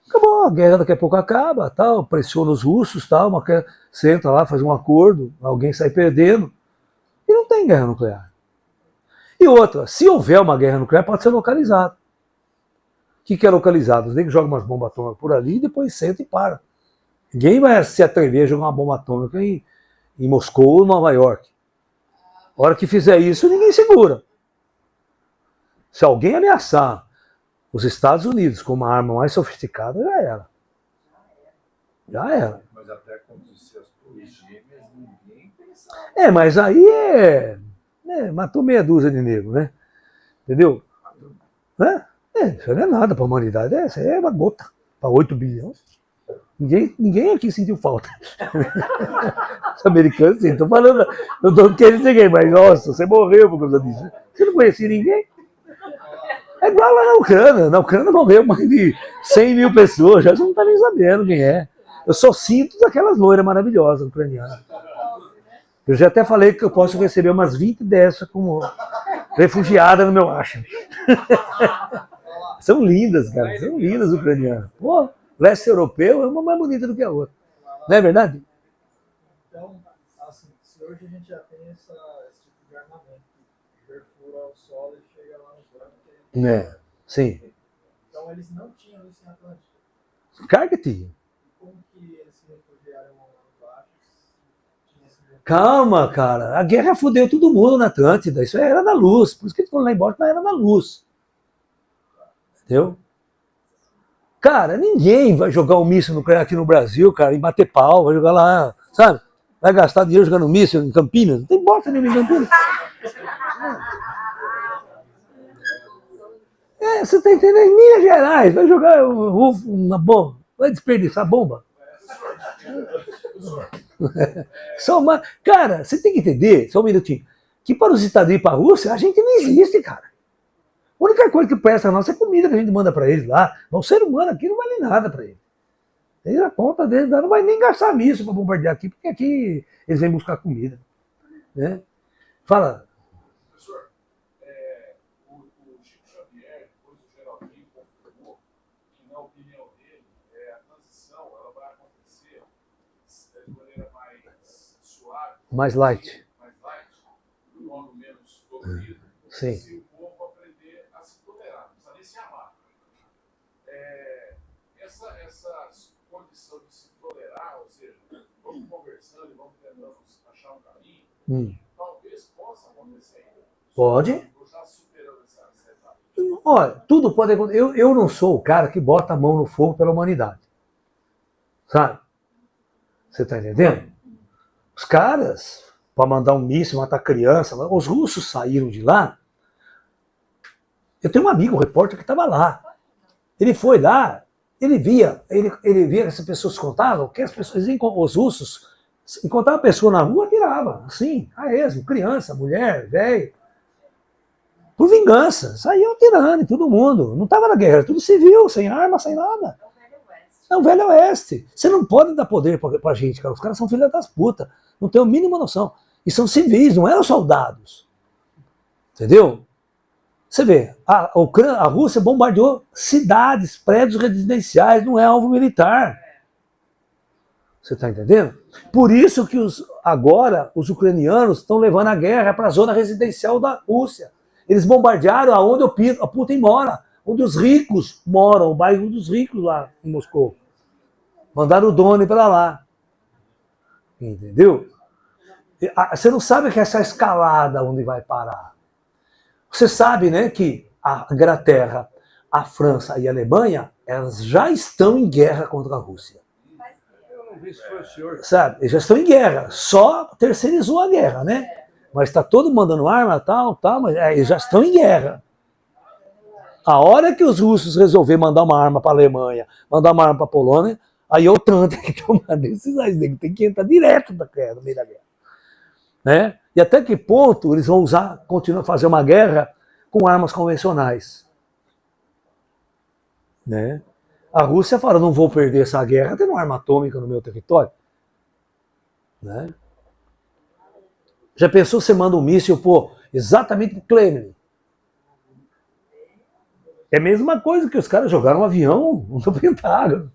Acabou, a guerra daqui a pouco acaba, tal, pressiona os russos, tal, senta lá, faz um acordo, alguém sai perdendo. E não tem guerra nuclear. E outra, se houver uma guerra nuclear, pode ser localizado. O que é localizado? Os negros jogam umas bombas atômicas por ali e depois senta e para. Ninguém vai se atrever a jogar uma bomba atômica em Moscou ou Nova York. A hora que fizer isso, ninguém segura. Se alguém ameaçar os Estados Unidos com uma arma mais sofisticada, já era. Já era. Mas até acontecer as torres gêmeas, ninguém pensa. Mas aí matou meia dúzia de negros, né? Entendeu? Isso não é nada para a humanidade. Isso é uma gota para 8 bilhões. Ninguém aqui sentiu falta. Os americanos, sim, estou falando, não estou querendo ninguém, mas nossa, você morreu por causa disso. Você não conhecia ninguém? É igual lá na Ucrânia. Na Ucrânia morreu mais de 100 mil pessoas, já você não está nem sabendo quem é. Eu só sinto daquelas loiras maravilhosas ucranianas. Eu já até falei que eu posso receber umas 20 dessas como refugiada no meu acho. São lindas, cara, são lindas ucranianas. Pô, leste europeu é uma mais bonita do que a outra. Não é verdade? Então, assim, se hoje a gente já tem esse tipo de armamento que perfura o solo e chega lá no banco. Sim. Então eles não tinham isso em Atlântico. Claro que tinha. Como que eles se refugiaram lá embaixo? Calma, cara. A guerra fudeu todo mundo na Atlântida. Isso era da luz. Por isso que eles foram lá embora na era da luz. Entendeu? Cara, ninguém vai jogar um míssil nuclear aqui no Brasil, cara, e bater pau, vai jogar lá, sabe? Vai gastar dinheiro jogando míssil em Campinas? Não tem bosta nenhuma em Campinas. Você tá entendendo? Em Minas Gerais, vai jogar uma bomba, vai desperdiçar bomba. Cara, você tem que entender, só um minutinho, que para os Estados Unidos e para a Rússia, a gente não existe, cara. A única coisa que presta a nossa é comida que a gente manda para eles lá. O ser humano aqui não vale nada para eles. Eles a conta deles não vai nem gastar nisso para bombardear aqui, porque aqui eles vêm buscar comida. Né? Fala. Professor, o Chico Xavier, depois o Geraldinho, confirmou que, na opinião dele, a transição ela vai acontecer de maneira mais suave, Mais light. de modo menos dolorido. Sim. Se o povo aprender a se tolerar, não precisa nem se amar. Essa condição de se tolerar, ou seja, vamos conversando e vamos tentando achar um caminho, talvez possa acontecer ainda. Pode. Eu já superando essa etapa. Olha, tudo pode acontecer. Eu não sou o cara que bota a mão no fogo pela humanidade. Sabe? Você está entendendo? Os caras, para mandar um míssil, matar criança, os russos saíram de lá. Eu tenho um amigo, um repórter, que estava lá. Ele foi lá, ele via que essas pessoas contavam, que as pessoas, os russos, encontravam a pessoa na rua, atiravam, assim, a esmo, criança, mulher, velho. Por vingança, saíam atirando em todo mundo. Não estava na guerra, era tudo civil, sem arma, sem nada. É o Velho Oeste. Você não pode dar poder pra gente, cara. Os caras são filhos das putas. Não tem a mínima noção. E são civis, não eram soldados. Entendeu? Você vê, a Rússia bombardeou cidades, prédios residenciais, não é alvo militar. Você está entendendo? Por isso que agora os ucranianos estão levando a guerra para a zona residencial da Rússia. Eles bombardearam aonde o Putin mora, onde os ricos moram, o bairro dos ricos lá em Moscou. Mandaram o drone para lá. Entendeu? Você não sabe que essa escalada onde vai parar. Você sabe, né, que a Inglaterra, a França e a Alemanha, elas já estão em guerra contra a Rússia. Eu não vi se foi o senhor. Sabe? Eles já estão em guerra. Só terceirizou a guerra, né? Mas está todo mandando arma, tal, mas eles já estão em guerra. A hora que os russos resolverem mandar uma arma para a Alemanha, mandar uma arma para a Polônia, aí a OTAN tem que tomar decisões, tem que entrar direto no meio da guerra. Né? E até que ponto eles vão continuar a fazer uma guerra com armas convencionais? Né? A Rússia fala, não vou perder essa guerra tendo uma arma atômica no meu território. Né? Já pensou você manda um míssil exatamente para o Kremlin? É a mesma coisa que os caras jogaram um avião no Pentágono.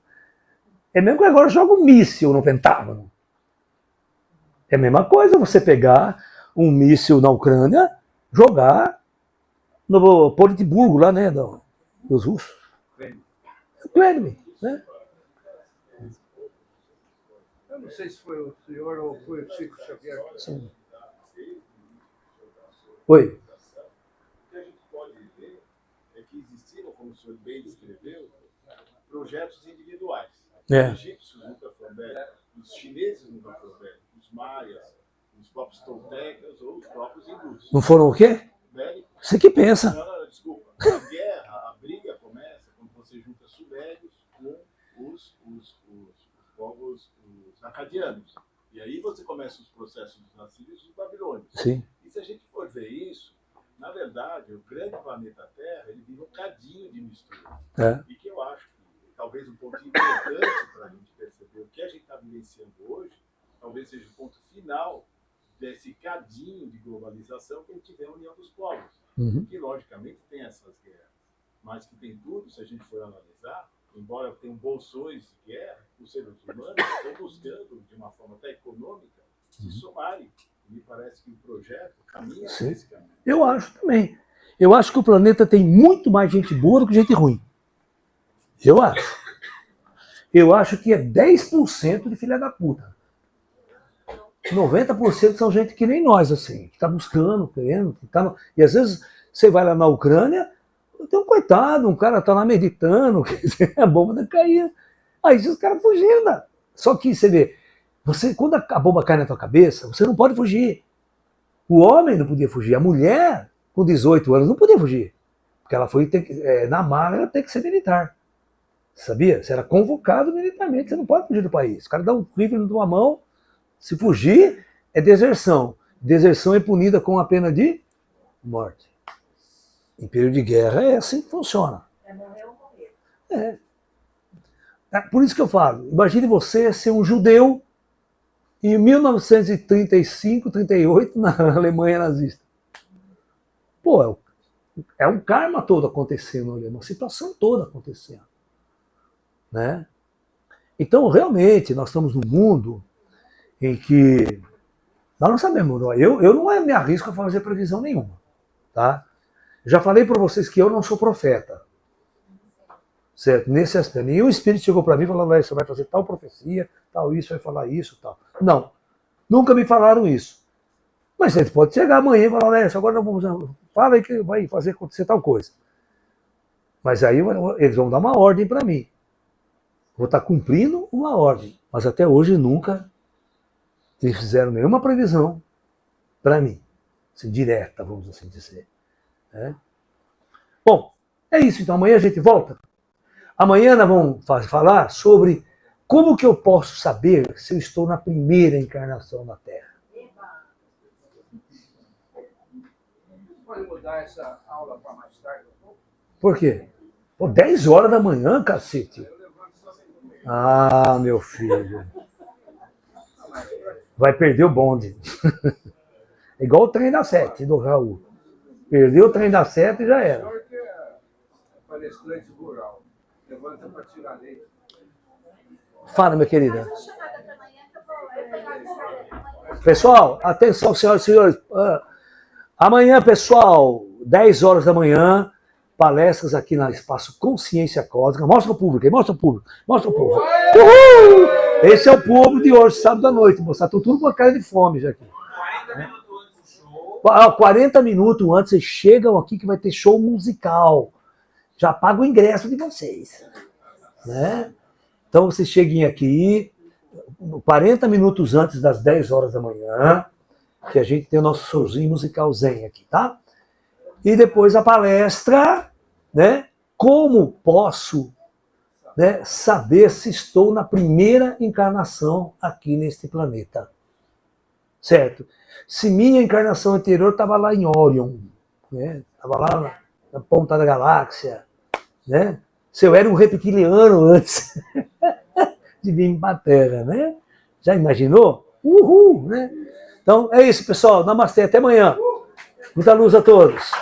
É mesmo que agora joga um míssil no Pentágono. É a mesma coisa você pegar um míssil na Ucrânia, jogar no Politburgo lá, né, dos russos. Kremlin, né? Eu não sei se foi o senhor ou foi o Chico Xavier. Sim. Oi. O que a gente pode ver é que existiram, como o senhor bem descreveu, projetos individuais. Os egípcios nunca foram bélicos, os chineses nunca foram bélicos, os maias, os próprios toltecas ou os próprios hindus. Não foram o quê? Bélicos. Você que pensa. Não, desculpa. A guerra, a briga começa quando você junta sumérios com os povos acadianos. E aí você começa os processos dos assírios e dos babilônios. Sim. E se a gente for ver isso, na verdade, o grande planeta Terra, ele vive um cadinho de mistura. E que eu acho que talvez um ponto importante para a gente perceber o que a gente está vivenciando hoje, talvez seja o ponto final desse cadinho de globalização que a gente vê na União dos Povos. Que, logicamente, tem essas guerras, mas que tem tudo, se a gente for analisar, embora tenham bolsões de guerra, os seres humanos estão buscando, de uma forma até econômica, se somarem. Me parece que o projeto caminha nesse caminho. Eu acho também. Eu acho que o planeta tem muito mais gente boa do que gente ruim. Eu acho. Eu acho que é 10% de filha da puta. 90% são gente que nem nós, assim, que está buscando, querendo. E às vezes você vai lá na Ucrânia, tem um coitado, um cara está lá meditando, a bomba vai cair. Aí os caras fugiram. Só que você vê, quando a bomba cai na tua cabeça, você não pode fugir. O homem não podia fugir. A mulher, com 18 anos, não podia fugir. Porque ela foi, na marra, ela tem que ser militar. Sabia? Você era convocado militarmente, você não pode fugir do país. O cara dá um rifle na tua mão, se fugir, é deserção. Deserção é punida com a pena de morte. Em período de guerra é assim que funciona. É morrer ou morrer. Por isso que eu falo, imagine você ser um judeu em 1935, 38, na Alemanha nazista. Pô, é um karma todo acontecendo ali, uma situação toda acontecendo. Né? Então, realmente, nós estamos num mundo em que nós não sabemos. Eu não me arrisco a fazer previsão nenhuma. Tá? Já falei para vocês que eu não sou profeta. Certo? Nesse aspecto. Nenhum espírito chegou para mim e falou, você vai fazer tal profecia, tal isso, vai falar isso, tal. Não. Nunca me falaram isso. Mas você pode chegar amanhã e falar, agora fala aí que vai fazer acontecer tal coisa. Mas aí eles vão dar uma ordem para mim. Vou estar cumprindo uma ordem. Mas até hoje nunca fizeram nenhuma previsão para mim. Assim, direta, vamos assim dizer. Bom, é isso. Então amanhã a gente volta. Amanhã nós vamos falar sobre como que eu posso saber se eu estou na primeira encarnação na Terra. Pode mudar essa aula para mais tarde um pouco? Por quê? 10 horas da manhã, cacete. Ah, meu filho. Vai perder o bonde. É igual o trem da 7 do Raul. Perdeu o trem da 7 e já era. O senhor que é palestrante rural, levanta para tirar leite. Fala, minha querida. Pessoal, atenção, senhoras e senhores. Amanhã, pessoal, 10 horas da manhã, palestras aqui no Espaço Consciência Cósmica. Mostra o público aí, mostra o público. Mostra o público. Uhul! Esse é o público de hoje, sábado à noite. Moçada, tô tudo com a cara de fome já aqui. 40 minutos antes vocês chegam aqui que vai ter show musical. Já paga o ingresso de vocês. Né? Então vocês cheguem aqui 40 minutos antes das 10 horas da manhã, que a gente tem o nosso showzinho musical zen aqui, tá? E depois a palestra, né? Como posso, né, saber se estou na primeira encarnação aqui neste planeta? Certo? Se minha encarnação anterior estava lá em Orion, né? Estava lá na ponta da galáxia, né? Se eu era um reptiliano antes de vir para a Terra, né? Já imaginou? Uhul, né? Então é isso, pessoal. Namastê, até amanhã. Muita luz a todos.